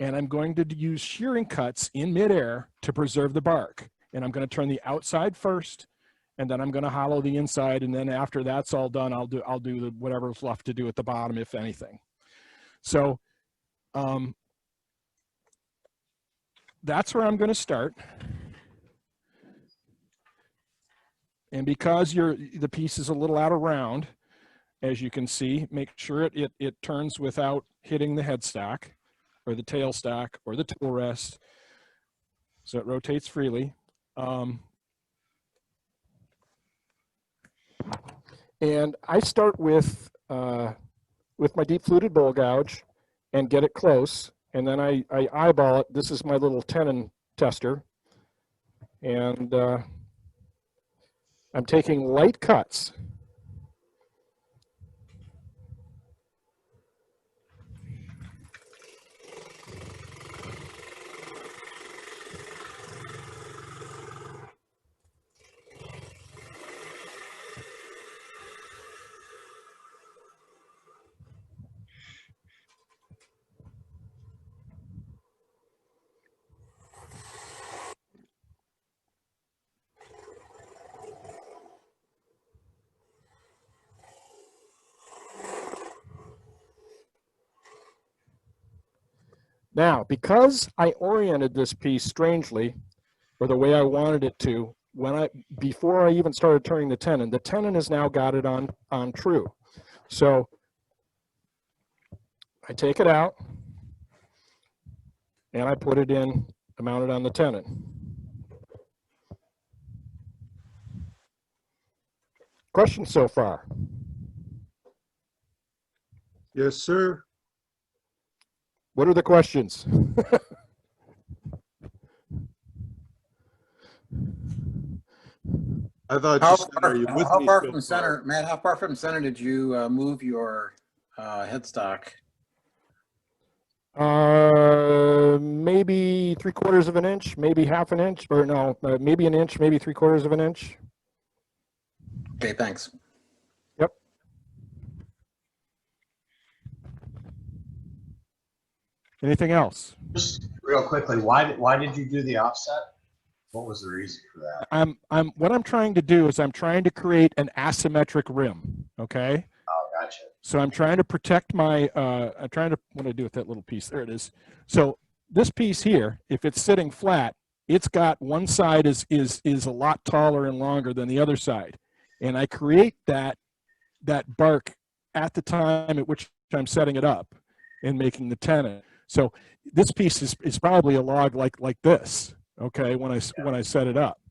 F: and I'm going to use shearing cuts in midair to preserve the bark. And I'm going to turn the outside first, and then I'm going to hollow the inside, and then after that's all done, I'll do whatever's left to do at the bottom, if anything. So that's where I'm going to start. And because the piece is a little out of round, as you can see, make sure it turns without hitting the headstock or the tailstock or the tool rest, so it rotates freely. And I start with my deep fluted bowl gouge and get it close. And then I eyeball it. This is my little tenon tester. And I'm taking light cuts. Now, because I oriented this piece strangely, or the way I wanted it to, before I even started turning the tenon has now got it on true. So I take it out and I put it in, I mount it on the tenon. Questions so far?
K: Yes, sir.
F: What are the questions?
K: I thought
R: How
K: you said, are you with
R: how
K: me
R: far
K: so
R: from center, Matt? How far from center did you move your headstock?
F: Maybe 3/4 of an inch, maybe half an inch, or no, maybe an inch, maybe 3/4 of an inch.
R: Okay, thanks.
F: Yep. Anything else?
M: Just real quickly, why did you do the offset? What was the reason for that?
F: What I'm trying to do is I'm trying to create an asymmetric rim. Okay.
M: Oh, gotcha.
F: So I'm trying to protect my. I'm trying to. What do I do with that little piece? There it is. So this piece here, if it's sitting flat, it's got one side is a lot taller and longer than the other side, and I create that bark at the time at which I'm setting it up and making the tenon. So this piece is probably a log like this. Okay, when I set it up,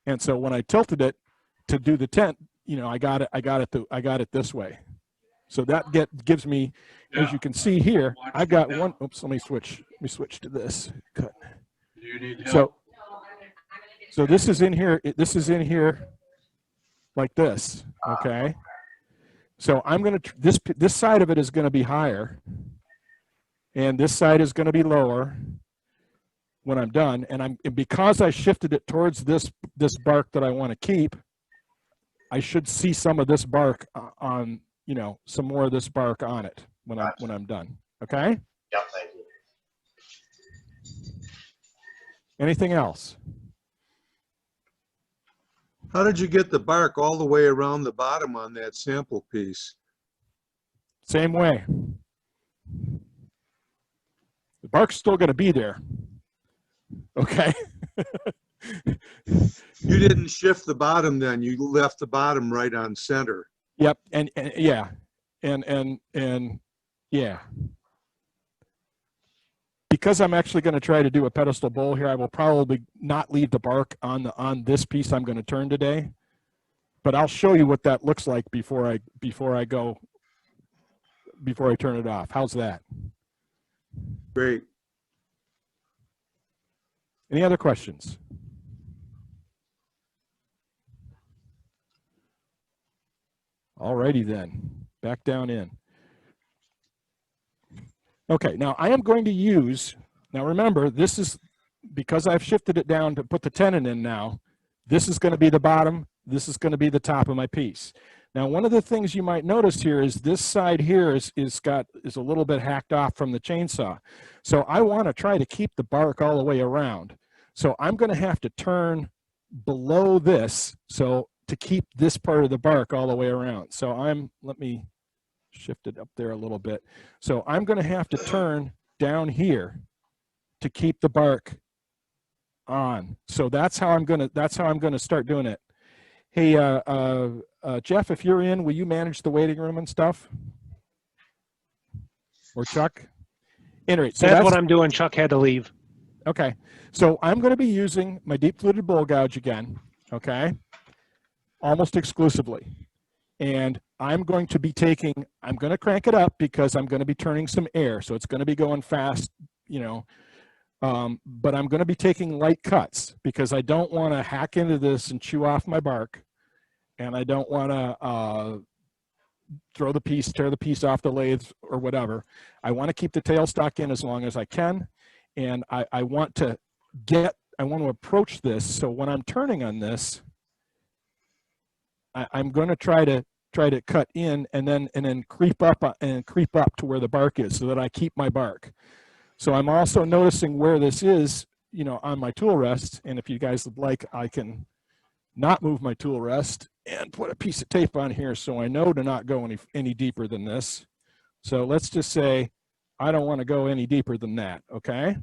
F: and so when I tilted it to do the tent, you know, I got it this way. So that gives me, as you can see here, I've got one. Oops, let me switch to this. Cut.
P: You need help.
F: So this is in here. This is in here, like this. Okay. So I'm gonna this side of it is going to be higher, and this side is going to be lower when I'm done. And because I shifted it towards this bark that I want to keep, I should see some of this bark on, you know, some more of this bark on it when I'm done. Okay?
M: Yep, thank you.
F: Anything else?
K: How did you get the bark all the way around the bottom on that sample piece?
F: Same way. The bark's still going to be there. Okay.
K: You didn't shift the bottom then. You left the bottom right on center.
F: Yep. And yeah. And yeah. Because I'm actually going to try to do a pedestal bowl here, I will probably not leave the bark on this piece I'm going to turn today. But I'll show you what that looks like before I turn it off. How's that?
K: Great.
F: Any other questions? All righty then, back down in. Okay, now I am going to use, now remember, this is, because I've shifted it down to put the tenon in now, this is going to be the bottom, this is going to be the top of my piece. Now, one of the things you might notice here is this side here is a little bit hacked off from the chainsaw. So I want to try to keep the bark all the way around. So I'm going to have to turn below this, so to keep this part of the bark all the way around. So let me shift it up there a little bit. So I'm going to have to turn down here to keep the bark on. So that's how I'm going to start doing it. Hey, Jeff, if you're in, will you manage the waiting room and stuff? Or Chuck? Anyway, so
A: that's what I'm doing. Chuck had to leave.
F: Okay, so I'm going to be using my deep fluted bowl gouge again, okay, almost exclusively. And I'm going to be taking, I'm going to crank it up because I'm going to be turning some air. So it's going to be going fast, you know, but I'm going to be taking light cuts because I don't want to hack into this and chew off my bark. And I don't want to tear the piece off the lathe or whatever. I want to keep the tailstock in as long as I can. And I want to approach this. So when I'm turning on this, I'm going to try to cut in and then creep up to where the bark is so that I keep my bark. So I'm also noticing where this is, you know, on my tool rest. And if you guys would like, I can not move my tool rest and put a piece of tape on here so I know to not go any deeper than this. So let's just say I don't want to go any deeper than that, okay?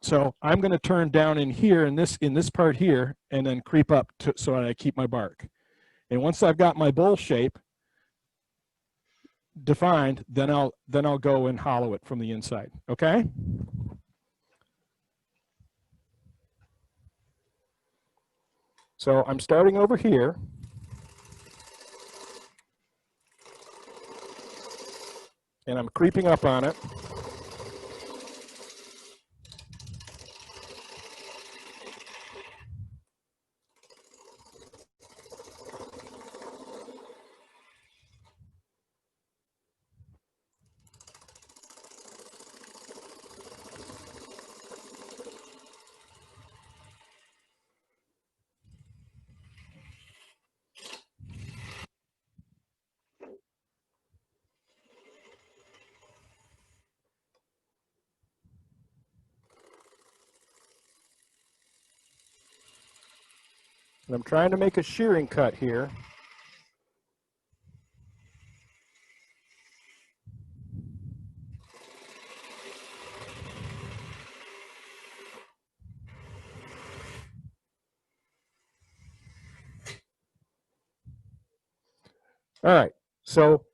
F: So I'm going to turn down in here in this part here and then creep up so that I keep my bark. And once I've got my bowl shape defined, then I'll go and hollow it from the inside, okay? So I'm starting over here. And I'm creeping up on it. And I'm trying to make a shearing cut here. All right, so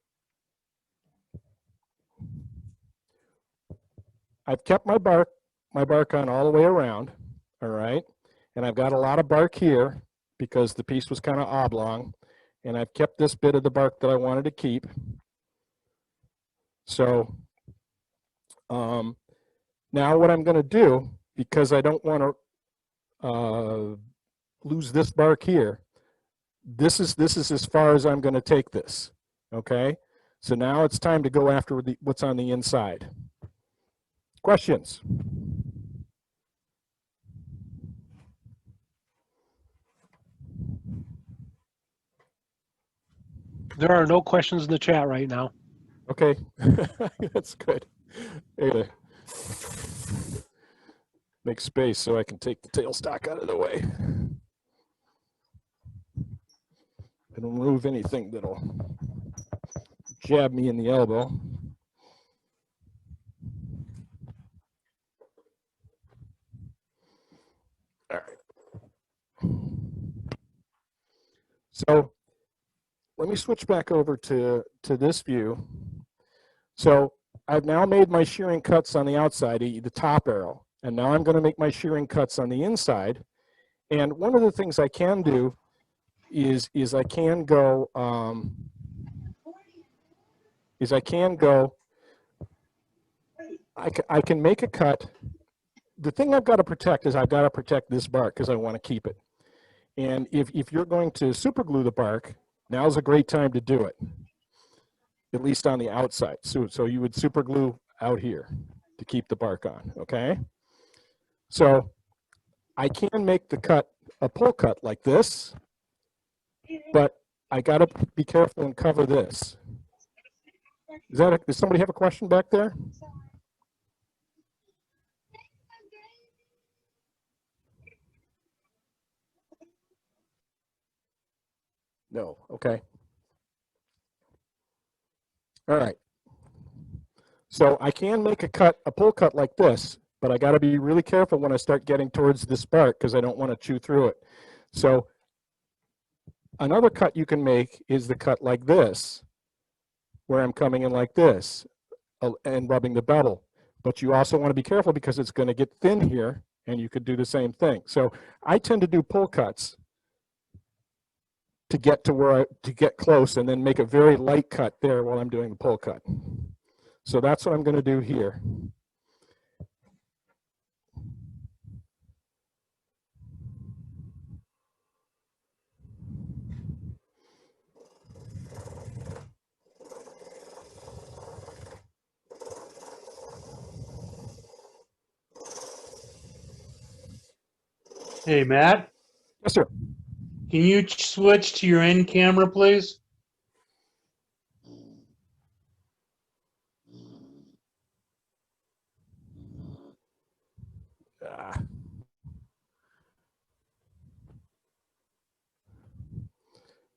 F: I've kept my bark on all the way around, all right? And I've got a lot of bark here because the piece was kind of oblong, and I've kept this bit of the bark that I wanted to keep. So now what I'm going to do, because I don't want to lose this bark here, this is as far as I'm going to take this, okay? So now it's time to go after what's on the inside. Questions?
A: There are no questions in the chat right now.
F: Okay, that's good. Make space so I can take the tailstock out of the way. And remove anything that'll jab me in the elbow. All right. So let me switch back over to this view. So I've now made my shearing cuts on the outside, the top arrow, and now I'm going to make my shearing cuts on the inside. And one of the things I can do is I can go I can make a cut. The thing I've got to protect is I've got to protect this bark because I want to keep it. And if you're going to super glue the bark, now's a great time to do it, at least on the outside. So you would super glue out here to keep the bark on, okay? So I can make the cut a pull cut like this, but I got to be careful and cover this. Does somebody have a question back there? No, okay. All right. So I can make a pull cut like this, but I got to be really careful when I start getting towards this bark because I don't want to chew through it. So another cut you can make is the cut like this, where I'm coming in like this and rubbing the bevel. But you also want to be careful because it's going to get thin here, and you could do the same thing. So I tend to do pull cuts, to get to where to get close, and then make a very light cut there while I'm doing the pull cut. So that's what I'm going to do here.
N: Hey, Matt?
F: Yes, sir.
N: Can you switch to your in camera, please?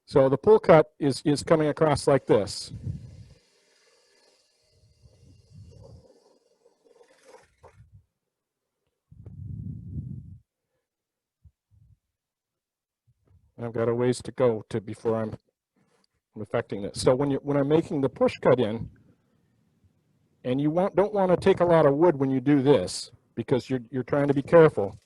F: So the pull cut is coming across like this. I've got a ways to go before I'm affecting this. So when I'm making the push cut in, and you don't want to take a lot of wood when you do this, because you're trying to be careful.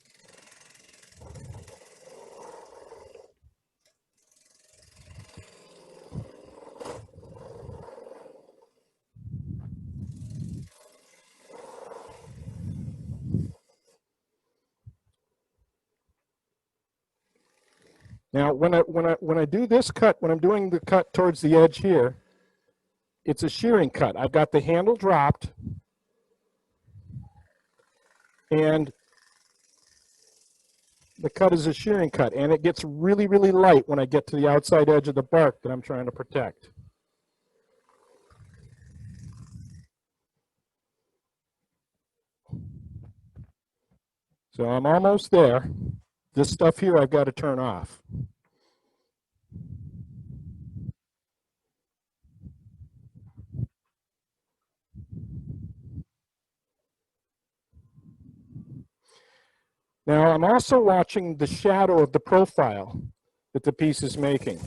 F: Now, when I do this cut, when I'm doing the cut towards the edge here, it's a shearing cut. I've got the handle dropped, and the cut is a shearing cut, and it gets really, really light when I get to the outside edge of the bark that I'm trying to protect. So I'm almost there. This stuff here I've got to turn off. Now I'm also watching the shadow of the profile that the piece is making.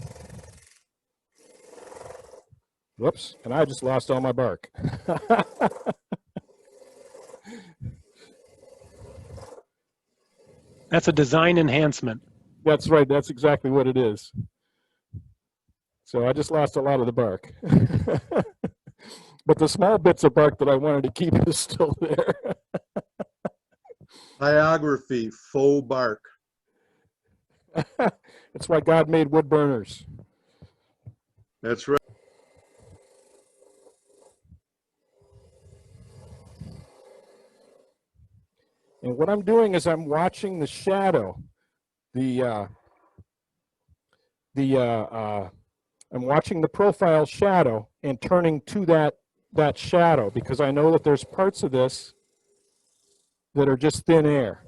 F: Whoops, and I just lost all my bark.
A: That's a design enhancement.
F: That's right, that's exactly what it is. So I just lost a lot of the bark. But the small bits of bark that I wanted to keep is still there.
K: Biography, faux bark.
F: That's why God made wood burners.
K: That's right.
F: And what I'm doing is I'm watching the shadow, I'm watching the profile shadow and turning to that shadow, because I know that there's parts of this that are just thin air.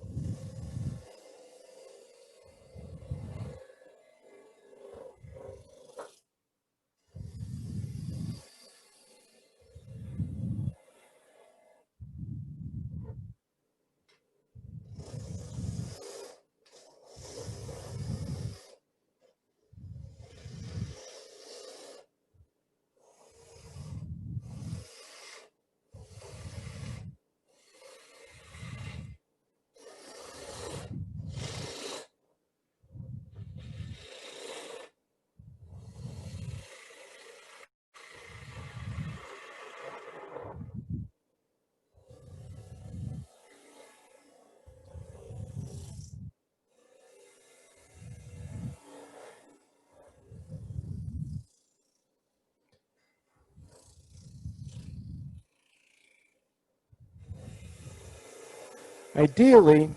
F: Ideally,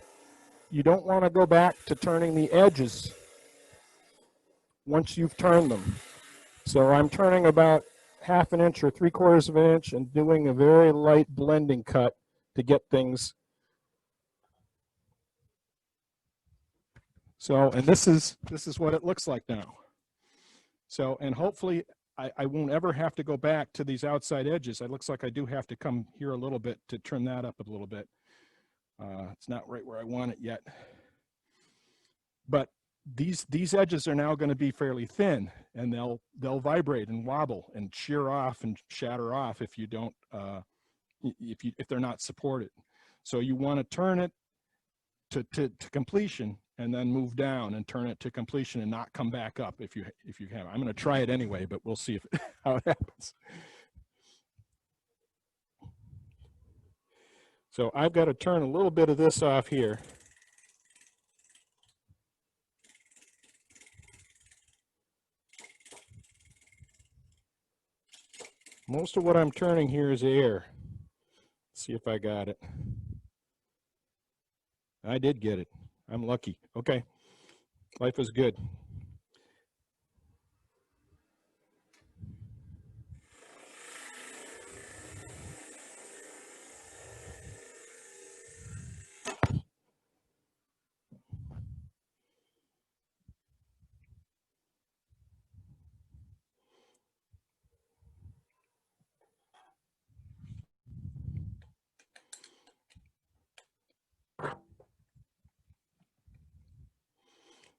F: you don't want to go back to turning the edges once you've turned them. So I'm turning about 1/2 an inch or 3/4 of an inch and doing a very light blending cut to get things. So, and this is what it looks like now. So, and hopefully I won't ever have to go back to these outside edges. It looks like I do have to come here a little bit to trim that up a little bit. It's not right where I want it yet. But these edges are now going to be fairly thin, and they'll vibrate and wobble and shear off and shatter off if you don't if they're not supported. So you want to turn it to completion and then move down and turn it to completion and not come back up if you have. I'm going to try it anyway, but we'll see if how it happens. So I've got to turn a little bit of this off here. Most of what I'm turning here is air. Let's see if I got it. I did get it. I'm lucky. Okay. Life is good.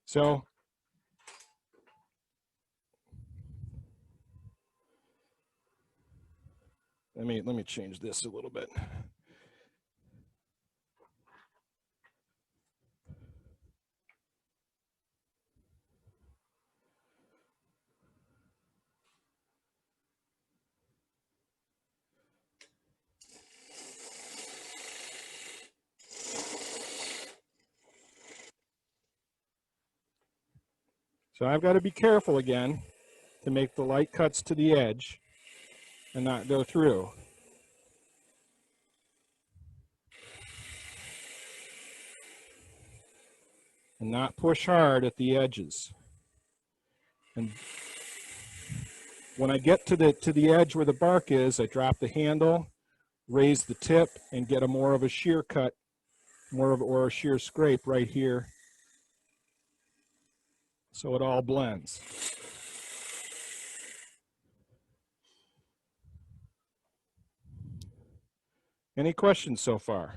F: So let me change this a little bit. So I've got to be careful again to make the light cuts to the edge and not go through. And not push hard at the edges. And when I get to the edge where the bark is, I drop the handle, raise the tip, and get a more of a shear cut, or a shear scrape right here, so it all blends. Any questions so far?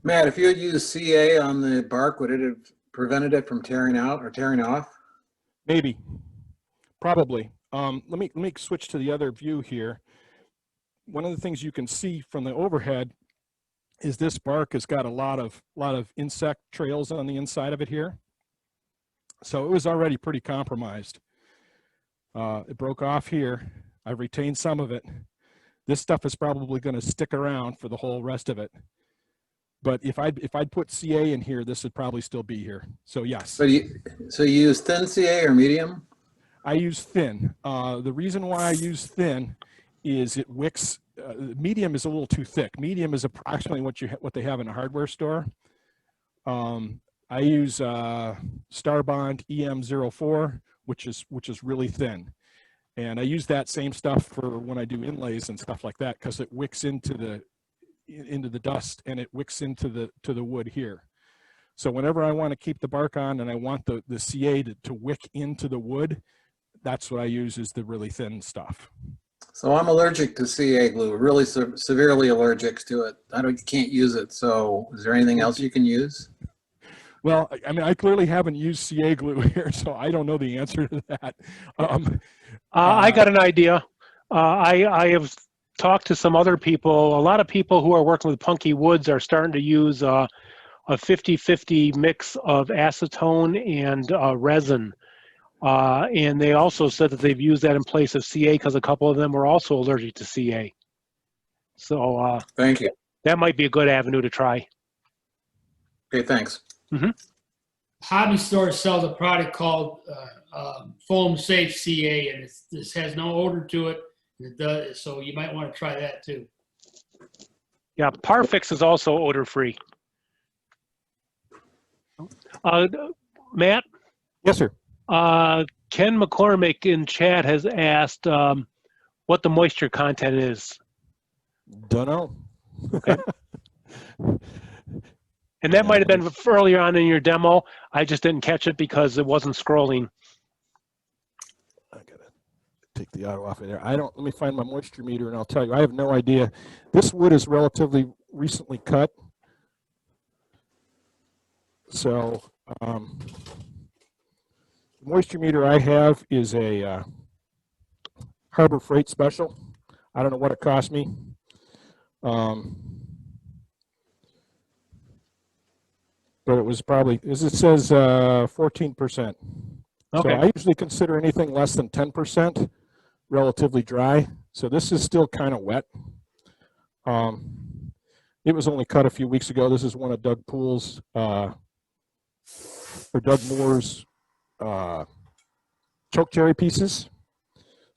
R: Matt, if you had used CA on the bark, would it have prevented it from tearing out or tearing off?
F: Maybe, probably. Let me switch to the other view here. One of the things you can see from the overhead is this bark has got a lot of insect trails on the inside of it here. So it was already pretty compromised. It broke off here. I retained some of it. This stuff is probably going to stick around for the whole rest of it. But if I'd put CA in here, this would probably still be here. So yes.
R: So you use thin CA or medium?
F: I use thin. The reason why I use thin is it wicks. Medium is a little too thick. Medium is approximately what they have in a hardware store. I use Starbond EM04, which is really thin, and I use that same stuff for when I do inlays and stuff like that because it wicks into the dust and it wicks into the wood here. So whenever I want to keep the bark on and I want the CA to wick into the wood, that's what I use, is the really thin stuff.
R: So I'm allergic to CA glue, really severely allergic to it. Can't use it. So is there anything else you can use?
F: Well, I mean, I clearly haven't used CA glue here, so I don't know the answer to that.
A: I got an idea. I have talked to some other people. A lot of people who are working with punky woods are starting to use a 50-50 mix of acetone and resin. And they also said that they've used that in place of CA because a couple of them were also allergic to CA. So
R: thank you.
A: That might be a good avenue to try.
R: Okay, thanks.
A: Mm-hmm.
S: Hobby store sells a product called Foam Safe CA, and this has no odor to it. It does, so you might want to try that too.
A: Yeah, Parfix is also odor-free. Matt?
F: Yes, sir.
A: Ken McCormick in chat has asked what the moisture content is.
F: Don't know.
A: Okay. And that might have been earlier on in your demo. I just didn't catch it because it wasn't scrolling.
F: I gotta take the auto off of there. Let me find my moisture meter and I'll tell you. I have no idea. This wood is relatively recently cut. So the moisture meter I have is a Harber Freight Special. I don't know what it cost me. But it was probably, as it says, 14%.
A: Okay.
F: So I usually consider anything less than 10% relatively dry. So this is still kind of wet. It was only cut a few weeks ago. This is one of Doug Poole's, or Doug Moore's choke cherry pieces.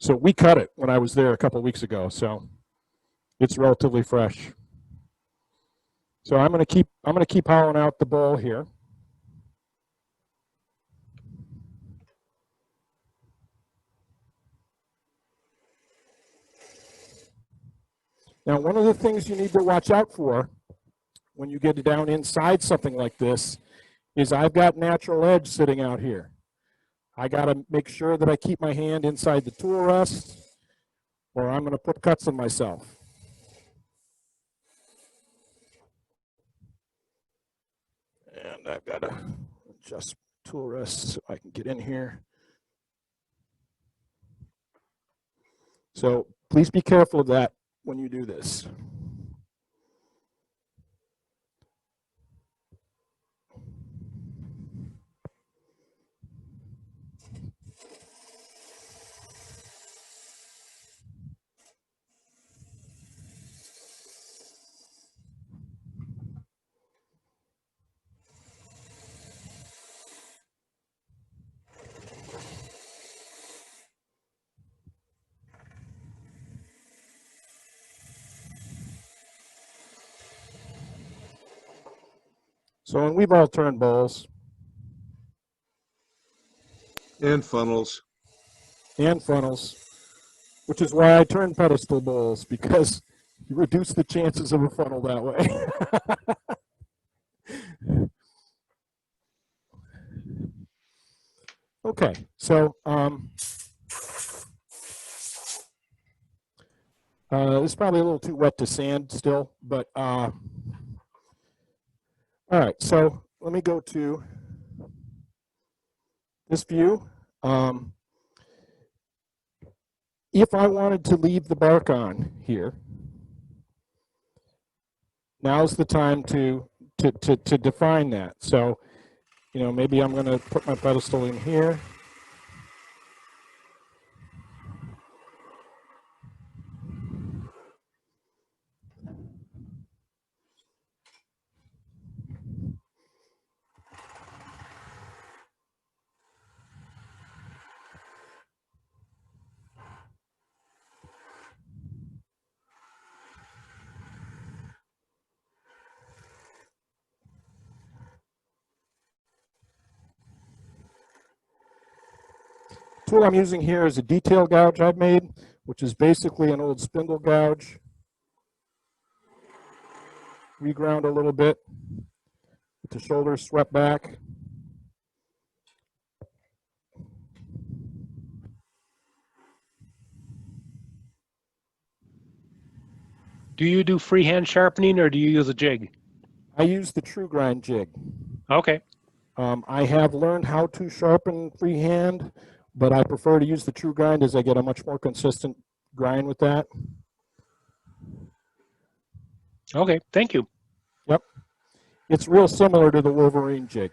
F: So we cut it when I was there a couple of weeks ago. So it's relatively fresh. So I'm going to keep hollowing out the bowl here. Now, one of the things you need to watch out for when you get down inside something like this is I've got natural edge sitting out here. I got to make sure that I keep my hand inside the tool rest, or I'm going to put cuts on myself. And I've got to adjust tool rest so I can get in here. So please be careful of that when you do this. So, and we've all turned bowls.
K: And funnels.
F: And funnels, which is why I turn pedestal bowls, because you reduce the chances of a funnel that way. Okay, so it's probably a little too wet to sand still, but all right, so let me go to this view. If I wanted to leave the bark on here, now's the time to define that. So, you know, maybe I'm going to put my pedestal in here. The tool I'm using here is a detail gouge I've made, which is basically an old spindle gouge. Reground a little bit with the shoulders swept back.
A: Do you do freehand sharpening or do you use a jig?
F: I use the True Grind jig.
A: Okay.
F: I have learned how to sharpen freehand, but I prefer to use the True Grind as I get a much more consistent grind with that.
A: Okay, thank you.
F: Yep. It's real similar to the Wolverine jig.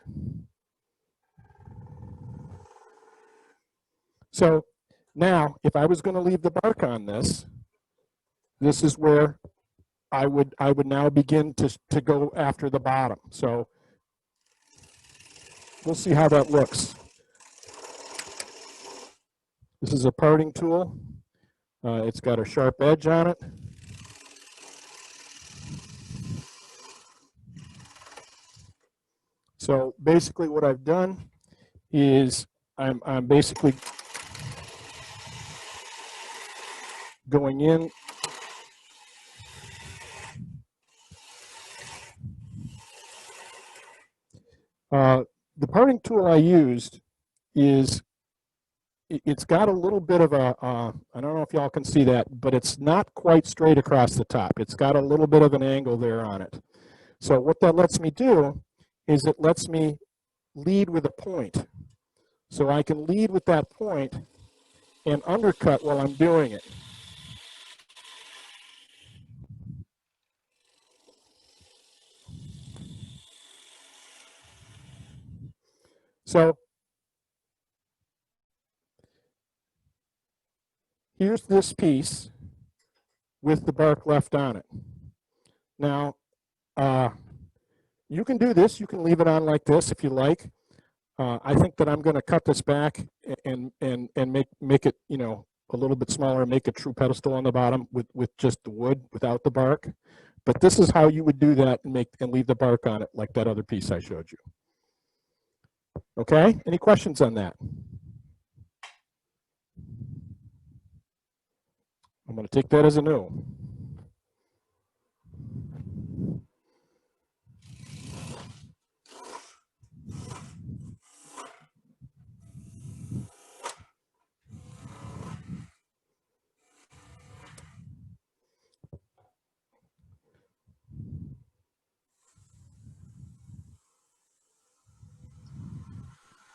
F: So now, if I was going to leave the bark on this, this is where I would now begin to go after the bottom. So we'll see how that looks. This is a parting tool. It's got a sharp edge on it. So basically what I've done is I'm basically going in the parting tool I used is, it's got a little bit of a, I don't know if y'all can see that, but it's not quite straight across the top. It's got a little bit of an angle there on it. So what that lets me do is it lets me lead with a point. So I can lead with that point and undercut while I'm doing it. So here's this piece with the bark left on it. Now, you can do this. You can leave it on like this if you like. I think that I'm going to cut this back and make it, you know, a little bit smaller and make a true pedestal on the bottom with just the wood without the bark. But this is how you would do that and leave the bark on it like that other piece I showed you. Okay, any questions on that? I'm going to take that as a no.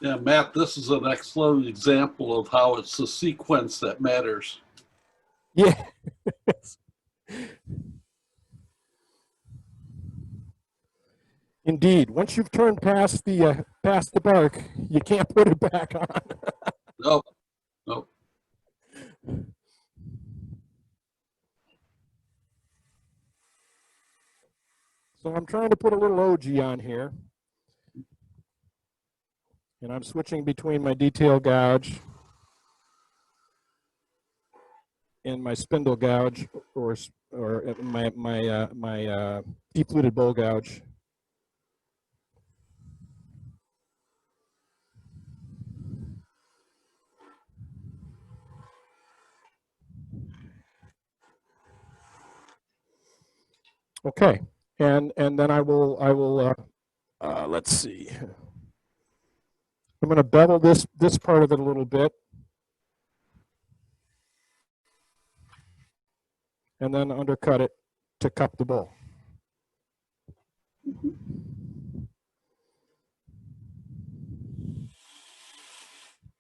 P: Yeah, Matt, this is an excellent example of how it's the sequence that matters.
F: Yeah. Indeed. Once you've turned past the bark, you can't put it back on.
P: Nope. Nope.
F: So I'm trying to put a little OG on here. And I'm switching between my detail gouge and my spindle gouge, or my deep fluted bowl gouge. Okay, and then I will let's see. I'm going to bevel this part of it a little bit, and then undercut it to cup the bowl.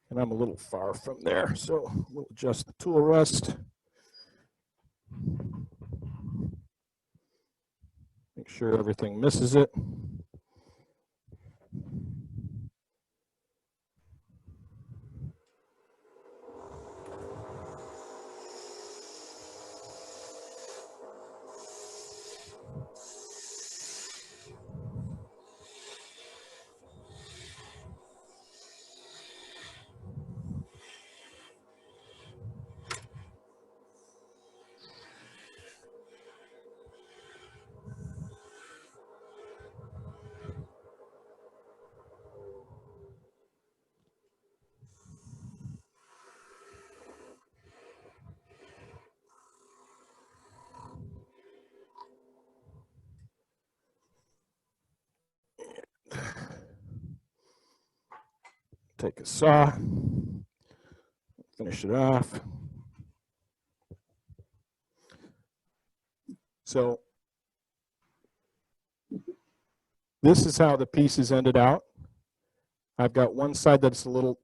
F: And I'm a little far from there, so we'll adjust the tool rest. Make sure everything misses it. Take a saw, finish it off. So this is how the pieces ended out. I've got one side that's a little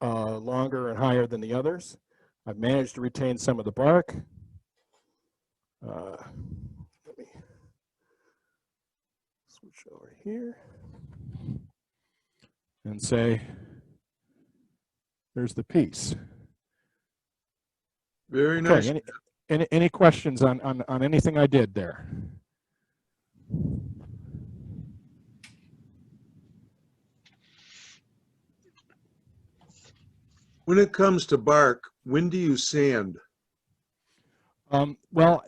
F: longer and higher than the others. I've managed to retain some of the bark. Let me switch over here and say, there's the piece.
K: Very nice.
F: Okay, any questions on anything I did there?
K: When it comes to bark, when do you sand?
F: Well,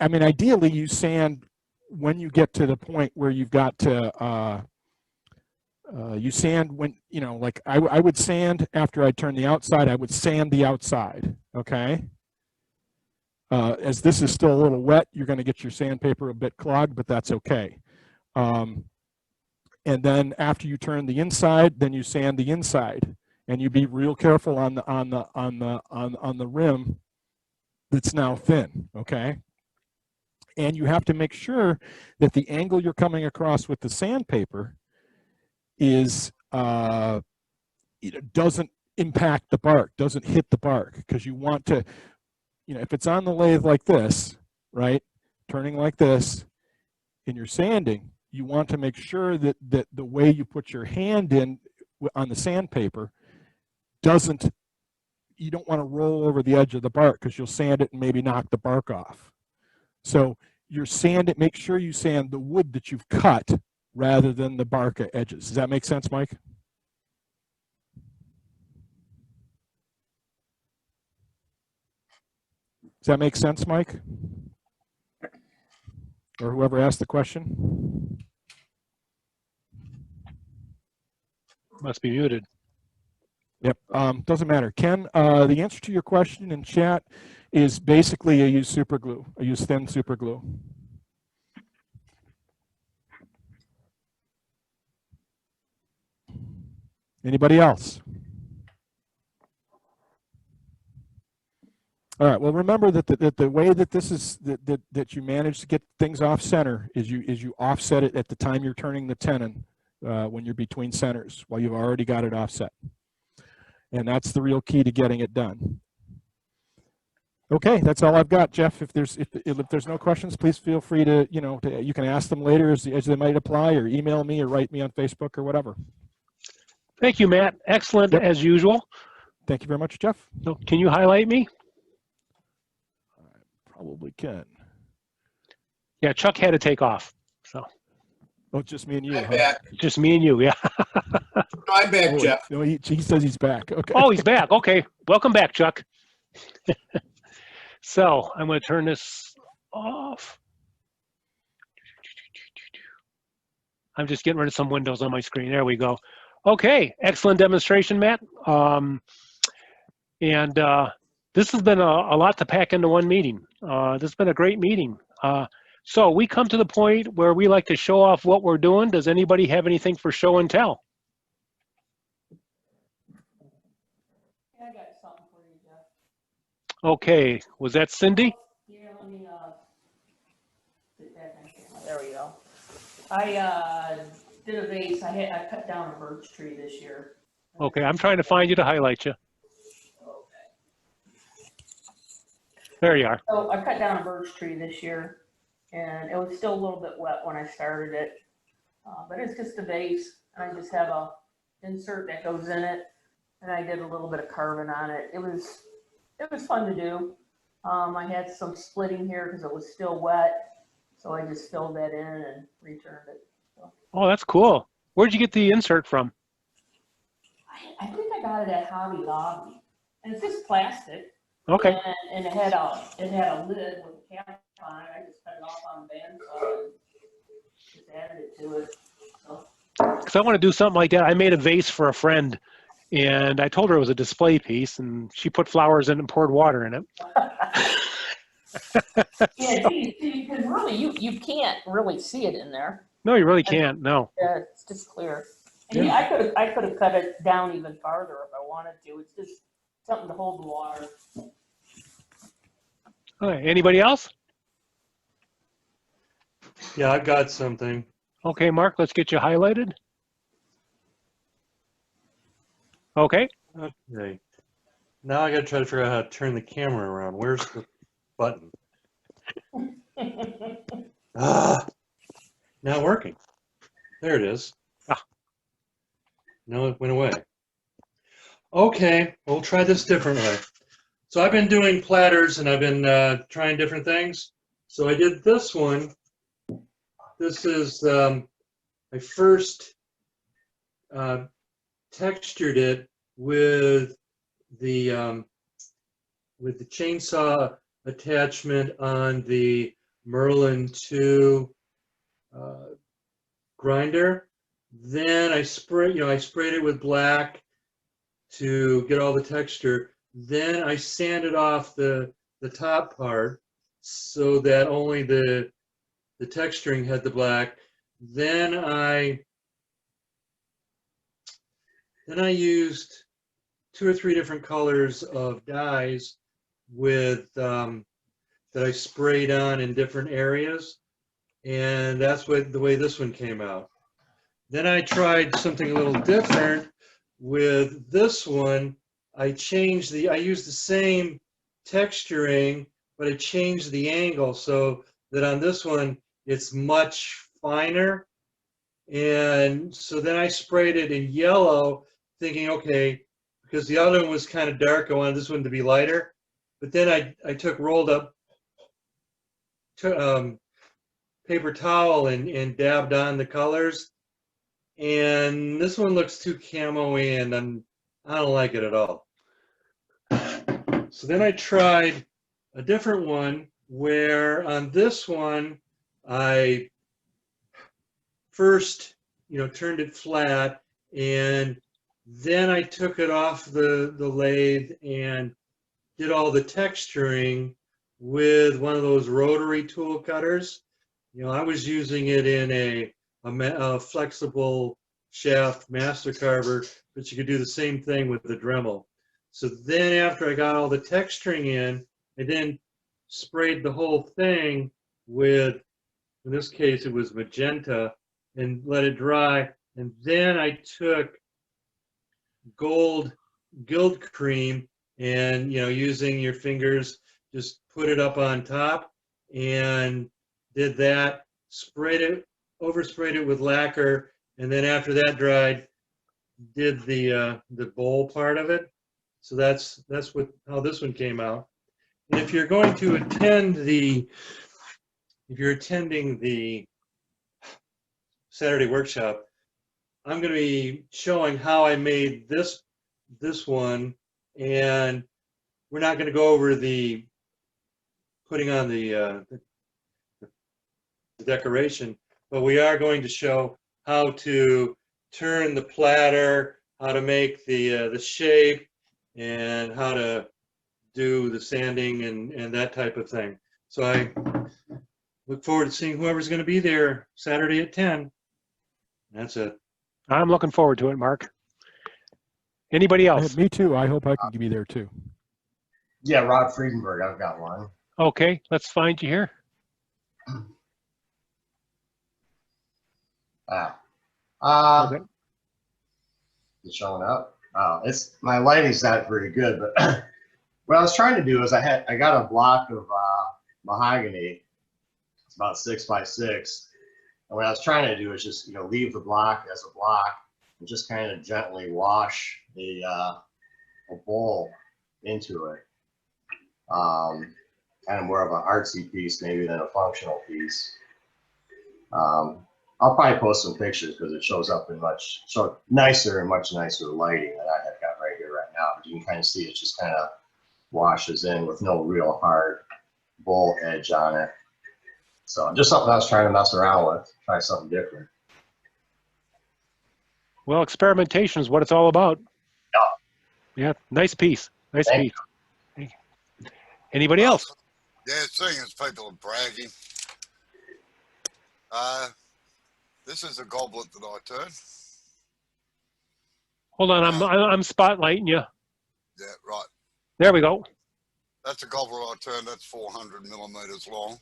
F: I mean, ideally you sand when you get to the point where you've got to, you sand when, you know, like I would sand after I turn the outside, I would sand the outside, okay? As this is still a little wet, you're going to get your sandpaper a bit clogged, but that's okay. And then after you turn the inside, then you sand the inside, and you be real careful on the rim that's now thin, okay? And you have to make sure that the angle you're coming across with the sandpaper is doesn't impact the bark, doesn't hit the bark, because you want to, you know, if it's on the lathe like this, right, turning like this, and you're sanding, you want to make sure that the way you put your hand in on the sandpaper doesn't, you don't want to roll over the edge of the bark because you'll sand it and maybe knock the bark off. So you're sand it, make sure you sand the wood that you've cut rather than the bark edges. Does that make sense, Mike? Does that make sense, Mike? Or whoever asked the question?
A: Must be muted.
F: Yep, doesn't matter. Ken, the answer to your question in chat is basically I use super glue. I use thin super glue. Anybody else? All right. Well, remember that the way that this is that you manage to get things off center is you offset it at the time you're turning the tenon when you're between centers while you've already got it offset, and that's the real key to getting it done. Okay, that's all I've got, Jeff. If there's no questions, please feel free to you can ask them later as they might apply, or email me, or write me on Facebook or whatever.
A: Thank you, Matt. Excellent as usual.
F: Thank you very much, Jeff.
A: So, can you highlight me?
F: Probably can.
A: Yeah, Chuck had to take off. So.
F: Oh, just me and you.
T: I'm back.
A: Just me and you, yeah.
T: No, I'm back,
F: Oh,
T: Jeff.
F: No, he says he's back. Okay.
A: Oh, he's back. Okay. Welcome back, Chuck. So I'm going to turn this off. I'm just getting rid of some windows on my screen. There we go. Okay. Excellent demonstration, Matt. This has been a lot to pack into one meeting. This has been a great meeting. So we come to the point where we like to show off what we're doing. Does anybody have anything for show and tell?
G: Yeah, I got something for you, Jeff.
A: Okay, was that Cindy?
G: Yeah, let me get back on camera. There we go. I did a vase. I cut down a birch tree this year.
A: Okay, I'm trying to find you to highlight you. There you are.
G: So I cut down a birch tree this year, and it was still a little bit wet when I started it. But it's just a vase, and I just have a insert that goes in it, and I did a little bit of carving on it. It was fun to do. I had some splitting here because it was still wet, so I just filled that in and returned it. So.
A: Oh, that's cool. Where'd you get the insert from?
G: I think I got it at Hobby Lobby, and it's just plastic.
A: Okay.
G: And it had a lid with a cap on it. I just cut it off on the bandsaw and just added it to it. So.
A: Because I want to do something like that. I made a vase for a friend, and I told her it was a display piece, and she put flowers in it and poured water in it.
G: Yeah, because really you can't really see it in there.
A: No, you really can't. No.
G: Yeah, it's just clear. And yeah, I could have cut it down even farther if I wanted to. It's just something to hold the water.
A: All right. Anybody else?
N: Yeah, I've got something.
A: Okay, Mark, let's get you highlighted. Okay.
N: Okay. Now I got to try to figure out how to turn the camera around. Where's the button? Not working. There it is. No, it went away. Okay, we'll try this differently. So I've been doing platters and I've been trying different things. So I did this one. This is, I first textured it with the chainsaw attachment on the Merlin 2 grinder. Then I sprayed it with black to get all the texture. Then I sanded off the top part so that only the texturing had the black. Then I used 2 or 3 different colors of dyes with that I sprayed on in different areas, and that's the way this one came out. Then I tried something a little different with this one. I used the same texturing, but I changed the angle so that on this one it's much finer, And so then I sprayed it in yellow, thinking, okay, because the other one was kind of dark, I wanted this one to be lighter. But then I took rolled up paper towel and dabbed on the colors. And this one looks too camo-y, and I don't like it at all. So then I tried a different one where on this one, I first, turned it flat, and then I took it off the lathe and did all the texturing with one of those rotary tool cutters. I was using it in a flexible shaft master carver, but you could do the same thing with the Dremel. So then after I got all the texturing in, I then sprayed the whole thing with, in this case, it was magenta, and let it dry. And then I took gold guild cream and, using your fingers, just put it up on top and did that, oversprayed it with lacquer, and then after that dried, did the bowl part of it. So that's how this one came out. And if you're going to attending the Saturday workshop, I'm going to be showing how I made this one, and we're not going to go over the putting on the decoration, but we are going to show how to turn the platter, how to make the shape, and how to do the sanding and that type of thing. So I look forward to seeing whoever's going to be there Saturday at 10. That's it.
A: I'm looking forward to it, Mark. Anybody else?
F: Me too. I hope I can be there too.
M: Yeah, Rob Friedenberg, I've got one.
A: Okay, let's find you here.
M: Okay. It's showing up. It's my lighting's not very good, but what I was trying to do is I got a block of mahogany. It's about 6 by 6, and what I was trying to do is just leave the block as a block and just kind of gently wash the a bowl into it. Kind of more of an artsy piece maybe than a functional piece. I'll probably post some pictures because it shows up in much nicer lighting than I have got right here right now. But you can kind of see it just kind of washes in with no real hard bowl edge on it. So just something I was trying to mess around with, try something different.
A: Well, experimentation is what it's all about. Yeah, nice piece. Nice piece. Anybody else?
C: Yeah, seeing as people are bragging. This is a goblet that I turn.
A: Hold on, I'm spotlighting you.
C: Yeah, right.
A: There we go.
C: That's a goblet I turn. That's 400 millimeters long.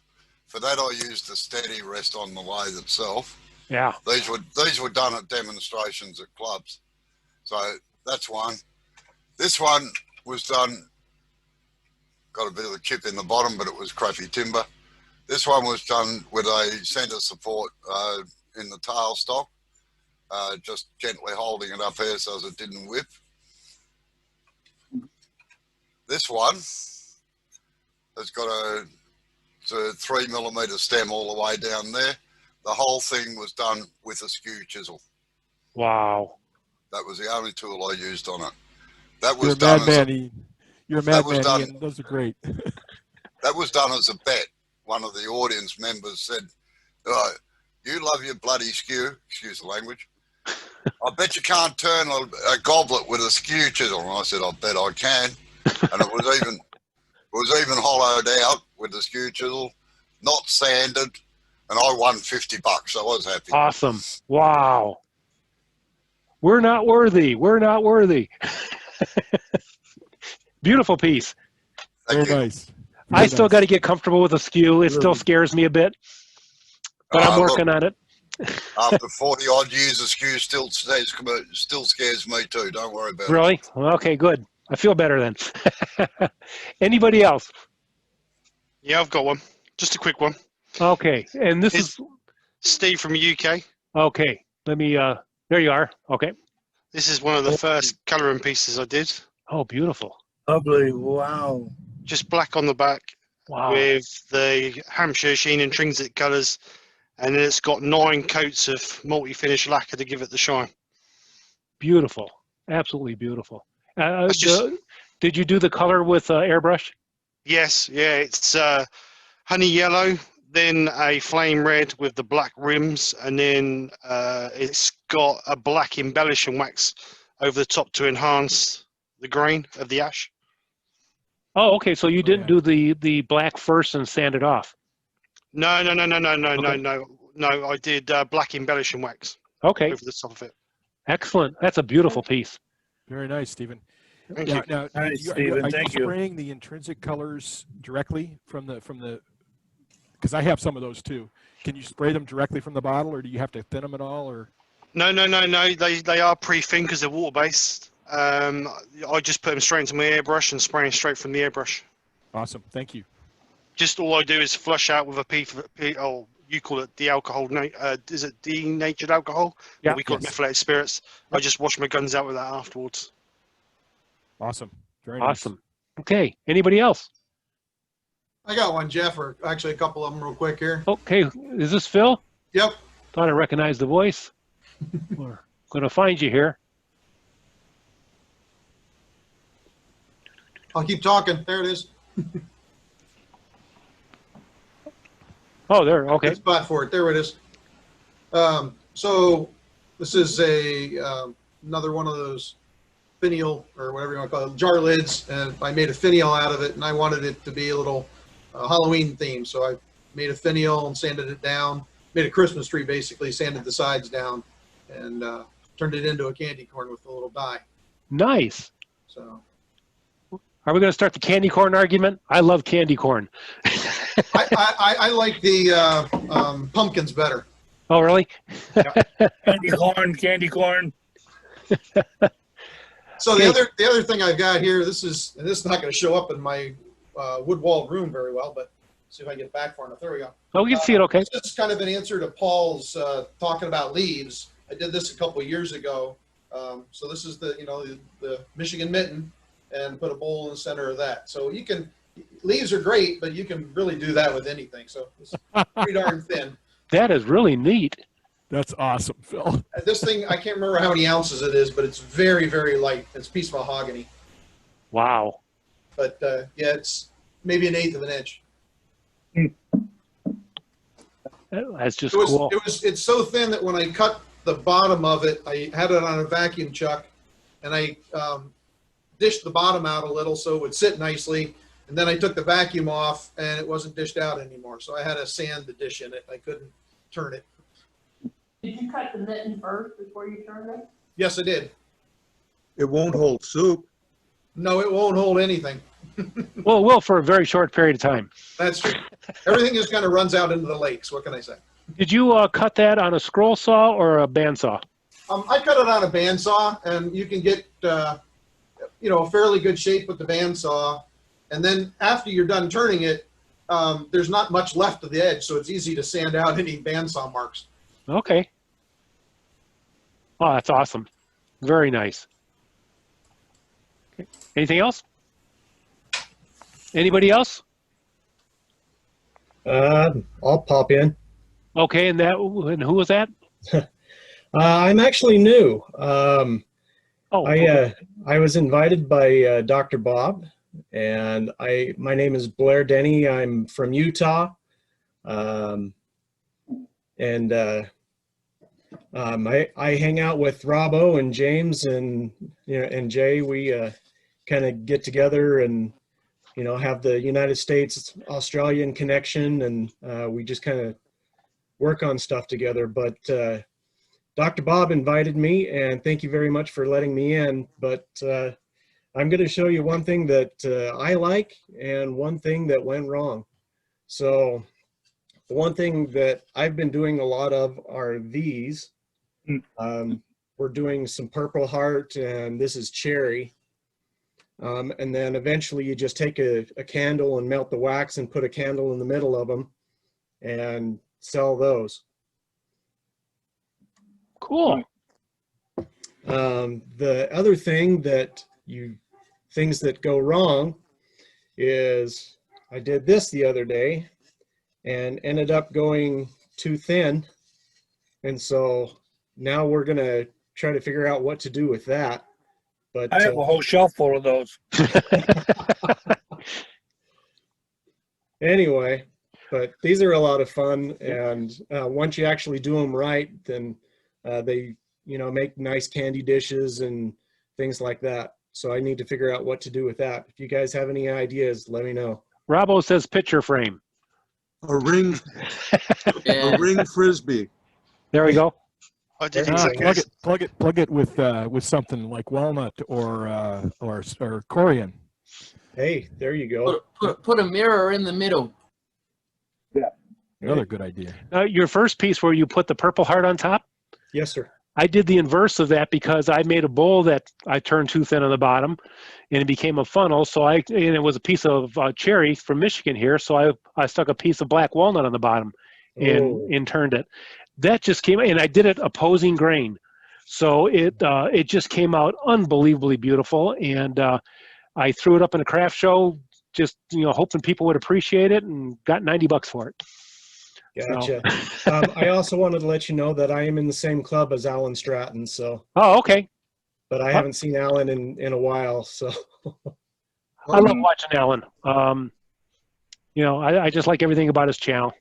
C: For that, I used the steady rest on the lathe itself.
A: Yeah.
C: These were done at demonstrations at clubs. So that's one. This one was done. Got a bit of a chip in the bottom, but it was crappy timber. This one was done with a center support in the tail stock, just gently holding it up here so it didn't whip. This one has got a 3 millimeter stem all the way down there. The whole thing was done with a skew chisel.
A: Wow.
C: That was the only tool I used on it. That was
F: You're a
C: done
F: madman,
C: as
F: Ian. You're a madman, Ian. Those are great.
C: That was done as a bet. One of the audience members said, "Oh, you love your bloody skew," excuse the language. "I bet you can't turn a goblet with a skew chisel." And I said, "I bet I can." And it was even hollowed out with the skew chisel, not sanded, and I won $50. I was happy.
A: Awesome. Wow. We're not worthy. We're not worthy. Beautiful piece.
F: Very nice.
A: I still got to get comfortable with the skew. It still scares me a bit, but I'm working on it.
C: After 40 odd years, the skew still scares me too. Don't worry about it.
A: Really? Okay, good. I feel better then. Anybody else?
B: Yeah, I've got one. Just a quick one.
A: Okay, and this is
B: Steve from UK.
A: Okay. Let me, there you are. Okay.
B: This is one of the first colouring pieces I did.
A: Oh, beautiful.
U: Lovely. Wow.
B: Just black on the back
A: Wow.
B: with the Hampshire Sheen intrinsic colours, and then it's got 9 coats of multi-finish lacquer to give it the shine.
A: Beautiful. Absolutely beautiful.
B: Just,
A: did you do the color with airbrush?
B: yes, yeah, it's honey yellow, then a flame red with the black rims, and then it's got a black embellishing wax over the top to enhance the grain of the ash.
A: Oh, okay. So you didn't do the black first and sand it off?
B: No.
A: Okay.
B: No, I did black embellishing wax
A: Okay.
B: over the top of it.
A: Excellent. That's a beautiful piece.
F: Very nice, Stephen.
B: Thank you.
F: Now,
U: Nice,
F: are
U: Stephen.
F: you
U: Thank you.
F: spraying the intrinsic colors directly from the? Because I have some of those too. Can you spray them directly from the bottle, or do you have to thin them at all, or?
B: No. They are pre-thinned because they're water-based. I just put them straight into my airbrush and spray them straight from the airbrush.
F: Awesome. Thank you.
B: Just all I do is flush out with oh, you call it de-alcohol. Is it denatured alcohol?
A: Yeah.
B: We call it methylated spirits. I just wash my guns out with that afterwards.
F: Awesome. Very nice.
A: Awesome. Okay. Anybody else?
O: I got one, Jeff, or actually a couple of them real quick here.
A: Okay. Is this Phil?
O: Yep.
A: Thought I recognized the voice. We're going to find you here.
O: I'll keep talking. There it is.
A: Oh, there. Okay.
O: Good spot for it. There it is. So this is another one of those finial, or whatever you want to call it, jar lids, and I made a finial out of it, and I wanted it to be a little Halloween theme. So I made a finial and sanded it down, made a Christmas tree basically, sanded the sides down, and turned it into a candy corn with a little dye.
A: Nice.
O: So
A: are we going to start the candy corn argument? I love candy corn.
O: I like the pumpkins better.
A: Oh, really?
U: Candy corn.
O: So the other thing I've got here, this is not going to show up in my wood walled room very well, but see if I get back far enough. There we go.
A: Oh, we can see it. Okay.
O: This is kind of an answer to Paul's talking about leaves. I did this a couple of years ago. So this is the Michigan mitten, and put a bowl in the center of that. So you can, leaves are great, but you can really do that with anything. So it's pretty darn thin.
A: That is really neat.
F: That's awesome, Phil.
O: This thing, I can't remember how many ounces it is, but it's very, very light. It's a piece of mahogany.
A: Wow.
O: But yeah, it's maybe 1/8 of an inch.
A: That's just cool.
O: It's so thin that when I cut the bottom of it, I had it on a vacuum chuck, and I dished the bottom out a little so it would sit nicely. And then I took the vacuum off, and it wasn't dished out anymore. So I had to sand the dish in it. I couldn't turn it.
G: Did you cut the mitten first before you turned it?
O: Yes, I did.
K: It won't hold soup.
O: No, it won't hold anything.
A: Well, it will for a very short period of time.
O: That's true. Everything just kind of runs out into the lakes. What can I say?
A: Did you cut that on a scroll saw or a bandsaw?
O: I cut it on a bandsaw, and you can get a fairly good shape with the bandsaw. And then after you're done turning it, there's not much left of the edge, so it's easy to sand out any bandsaw marks.
A: Okay. Oh, that's awesome. Very nice. Okay. Anything else? Anybody else?
V: I'll pop in.
A: Okay, and who was that?
V: I'm actually new. I was invited by Dr. Bob, and my name is Blair Denny. I'm from Utah, and I hang out with Robbo and James and Jay. We kind of get together and have the United States Australian connection, and we just kind of work on stuff together. But Dr. Bob invited me, and thank you very much for letting me in. But I'm going to show you one thing that I like and one thing that went wrong. So the one thing that I've been doing a lot of are these. We're doing some Purple Heart, and this is Cherry. And then eventually you just take a candle and melt the wax and put a candle in the middle of them and sell those.
A: Cool.
V: The other thing things that go wrong is I did this the other day and ended up going too thin. And so now we're going to try to figure out what to do with that. But
U: I have a whole shelf full of those.
V: Anyway, but these are a lot of fun. And once you actually do them right, then they, make nice candy dishes and things like that. So I need to figure out what to do with that. If you guys have any ideas, let me know.
A: Robbo says picture frame.
K: A ring, a ring frisbee.
A: There we go.
B: I didn't
F: Plug it with something like walnut or corian.
V: Hey, there you go.
R: Put a mirror in the middle.
F: Yeah. Another good idea.
A: Your first piece where you put the purple heart on top?
V: Yes, sir.
A: I did the inverse of that because I made a bowl that I turned too thin on the bottom, and it became a funnel. And it was a piece of cherry from Michigan here, so I stuck a piece of black walnut on the bottom and turned it. That just came, and I did it opposing grain, so it just came out unbelievably beautiful. And I threw it up in a craft show, just hoping people would appreciate it, and got $90 for it.
V: Gotcha. So. I also wanted to let you know that I am in the same club as Alan Stratton. So.
A: Oh, okay.
V: But I haven't seen Alan in a while, so.
A: I love watching Alan. I just like everything about his channel.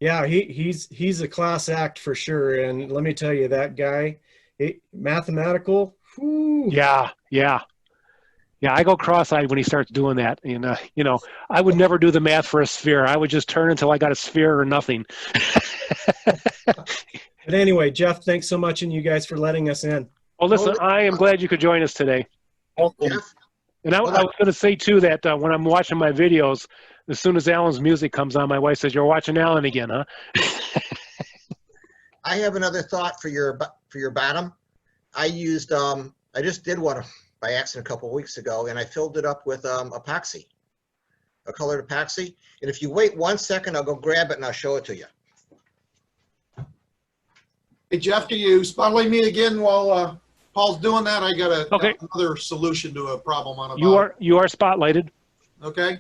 V: Yeah, he's a class act for sure, and let me tell you, that guy, mathematical. Whew.
A: Yeah. I go cross-eyed when he starts doing that. And, I would never do the math for a sphere. I would just turn until I got a sphere or nothing.
V: But anyway, Jeff, thanks so much, and you guys for letting us in.
A: Well, listen, I am glad you could join us today. And I was going to say, too, that when I'm watching my videos, as soon as Alan's music comes on, my wife says, "You're watching Alan again, huh?"
L: I have another thought for your bottom. I just did one by accident a couple of weeks ago, and I filled it up with epoxy, a colored epoxy. And if you wait 1 second, I'll go grab it and I'll show it to you.
O: Hey, Jeff, can you spotlight me again while Paul's doing that? I got another solution to a problem on a bottom.
A: You are spotlighted.
O: Okay.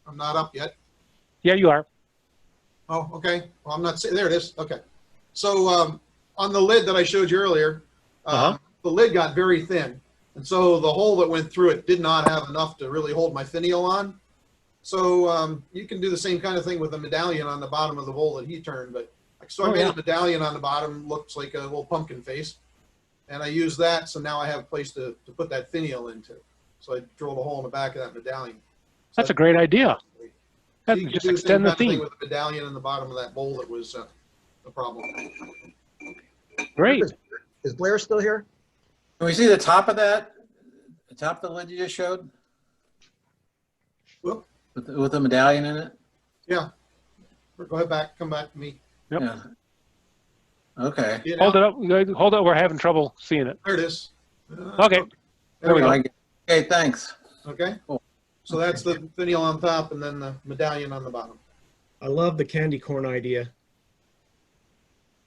O: I'm not up yet.
A: Yeah, you are.
O: Oh, okay. Well, I'm not. There it is. Okay. So on the lid that I showed you earlier, the lid got very thin. And so the hole that went through it did not have enough to really hold my finial on. So you can do the same kind of thing with a medallion on the bottom of the bowl that he turned. But so I made a medallion on the bottom, looks like a little pumpkin face. And I used that, so now I have a place to put that finial into. So I drilled a hole in the back of that medallion. So
A: that's a great idea.
O: So you just extend the theme with the medallion in the bottom of that bowl that was the problem.
A: Great.
L: Is Blair still here?
R: Can we see the top of that? The top of the lid you just showed?
O: Whoop.
R: With the medallion in it?
O: Yeah. Go ahead back. Come back to me.
A: Yep.
R: Yeah. Okay.
A: Hold it up. Hold it. We're having trouble seeing it.
O: There it is.
A: Okay.
O: There we go.
R: Okay, thanks.
O: Okay. Cool. So that's the finial on top and then the medallion on the bottom.
V: I love the candy corn idea.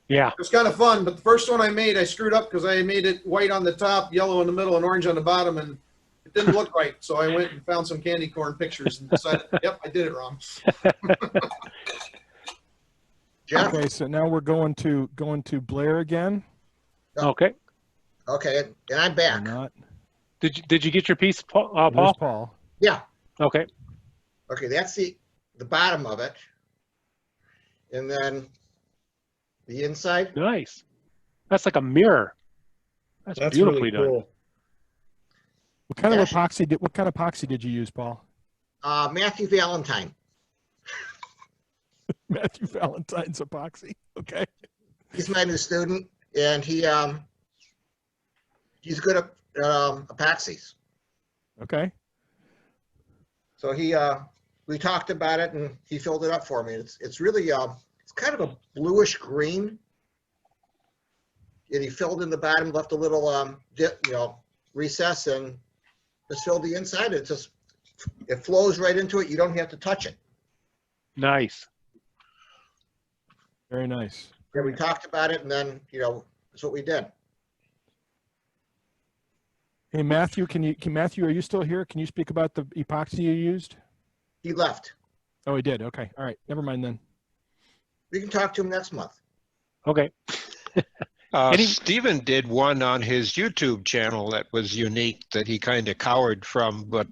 A: Yeah.
O: It's kind of fun, but the first one I made, I screwed up because I made it white on the top, yellow in the middle, and orange on the bottom, and it didn't look right. So I went and found some candy corn pictures and decided, yep, I did it wrong.
F: Okay, so now we're going to Blair again.
A: Okay.
L: Okay, and I'm back.
A: Did you get your piece, Paul?
F: There's Paul.
L: Yeah.
A: Okay.
L: Okay, that's the bottom of it, and then the inside.
A: Nice. That's like a mirror. That's beautifully
V: really cool.
A: done.
F: What kind of epoxy did you use, Paul?
L: Matthew Valentine.
F: Matthew Valentine's epoxy. Okay.
L: He's my new student, and he's good at epoxies.
F: Okay.
L: So we talked about it, and he filled it up for me. It's really it's kind of a bluish green, and he filled in the bottom, left a little recess, and just filled the inside. It flows right into it. You don't have to touch it.
A: Nice.
F: Very nice.
L: Yeah, we talked about it, and then That's what we did.
F: Hey, Matthew, Matthew, are you still here? Can you speak about the epoxy you used?
L: He left.
F: Oh, he did. Okay. All right. Never mind then.
L: We can talk to him next month.
A: Okay.
Q: Stephen did one on his YouTube channel that was unique that he kind of cowered from, but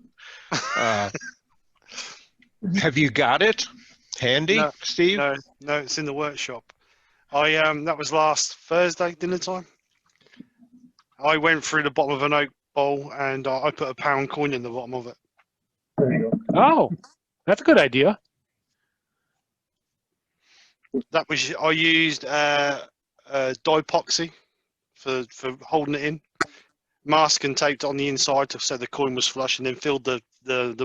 Q: have you got it handy,
B: No,
Q: Steve?
B: No, it's in the workshop. That was last Thursday dinner time. I went through the bottom of an oak bowl and I put a pound coin in the bottom of it.
A: Oh, that's a good idea.
B: That was I used dipoxy for holding it in. Mask and taped it on the inside so the coin was flush, and then filled the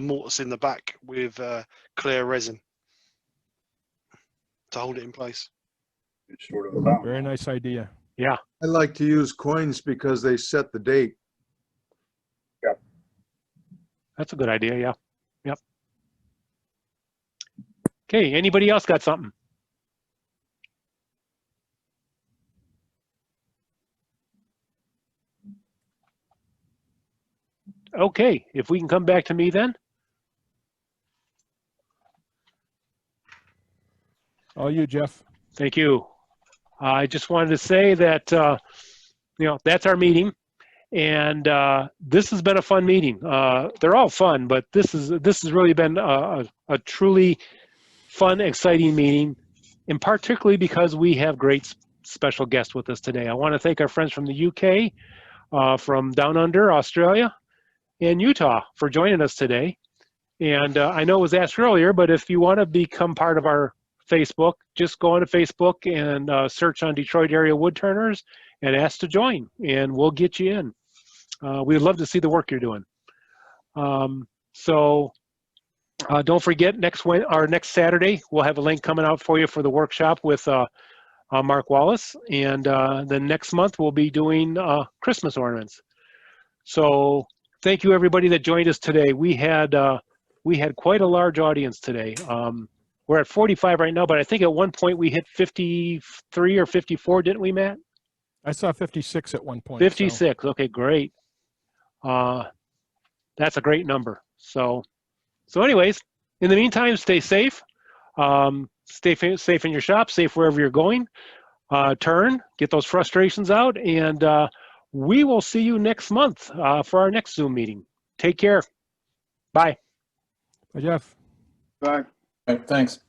B: mortise in the back with clear resin to hold it in place.
F: Very nice idea.
A: Yeah.
K: I like to use coins because they set the date.
A: Yep. That's a good idea. Yeah. Yep. Okay. Anybody else got something? Okay. If we can come back to me then.
F: All you, Jeff.
A: Thank you. I just wanted to say that, that's our meeting. And this has been a fun meeting. They're all fun, but this has really been a truly fun, exciting meeting, and particularly because we have great special guests with us today. I want to thank our friends from the UK, from down under, Australia, and Utah for joining us today. And I know it was asked earlier, but if you want to become part of our Facebook, just go onto Facebook and search on Detroit area woodturners and ask to join, and we'll get you in. We'd love to see the work you're doing. So don't forget, next Saturday, we'll have a link coming out for you for the workshop with Mark Wallace, and then next month we'll be doing Christmas ornaments. So thank you everybody that joined us today. We had quite a large audience today. We're at 45 right now, but I think at one point we hit 53 or 54, didn't we, Matt?
F: I saw 56 at one point.
A: 56. So. Okay, great. That's a great number. So anyways, in the meantime, stay safe. Stay safe in your shop, safe wherever you're going. Get those frustrations out, and we will see you next month for our next Zoom meeting. Take care. Bye.
F: Bye, Jeff.
R: Bye. Thanks.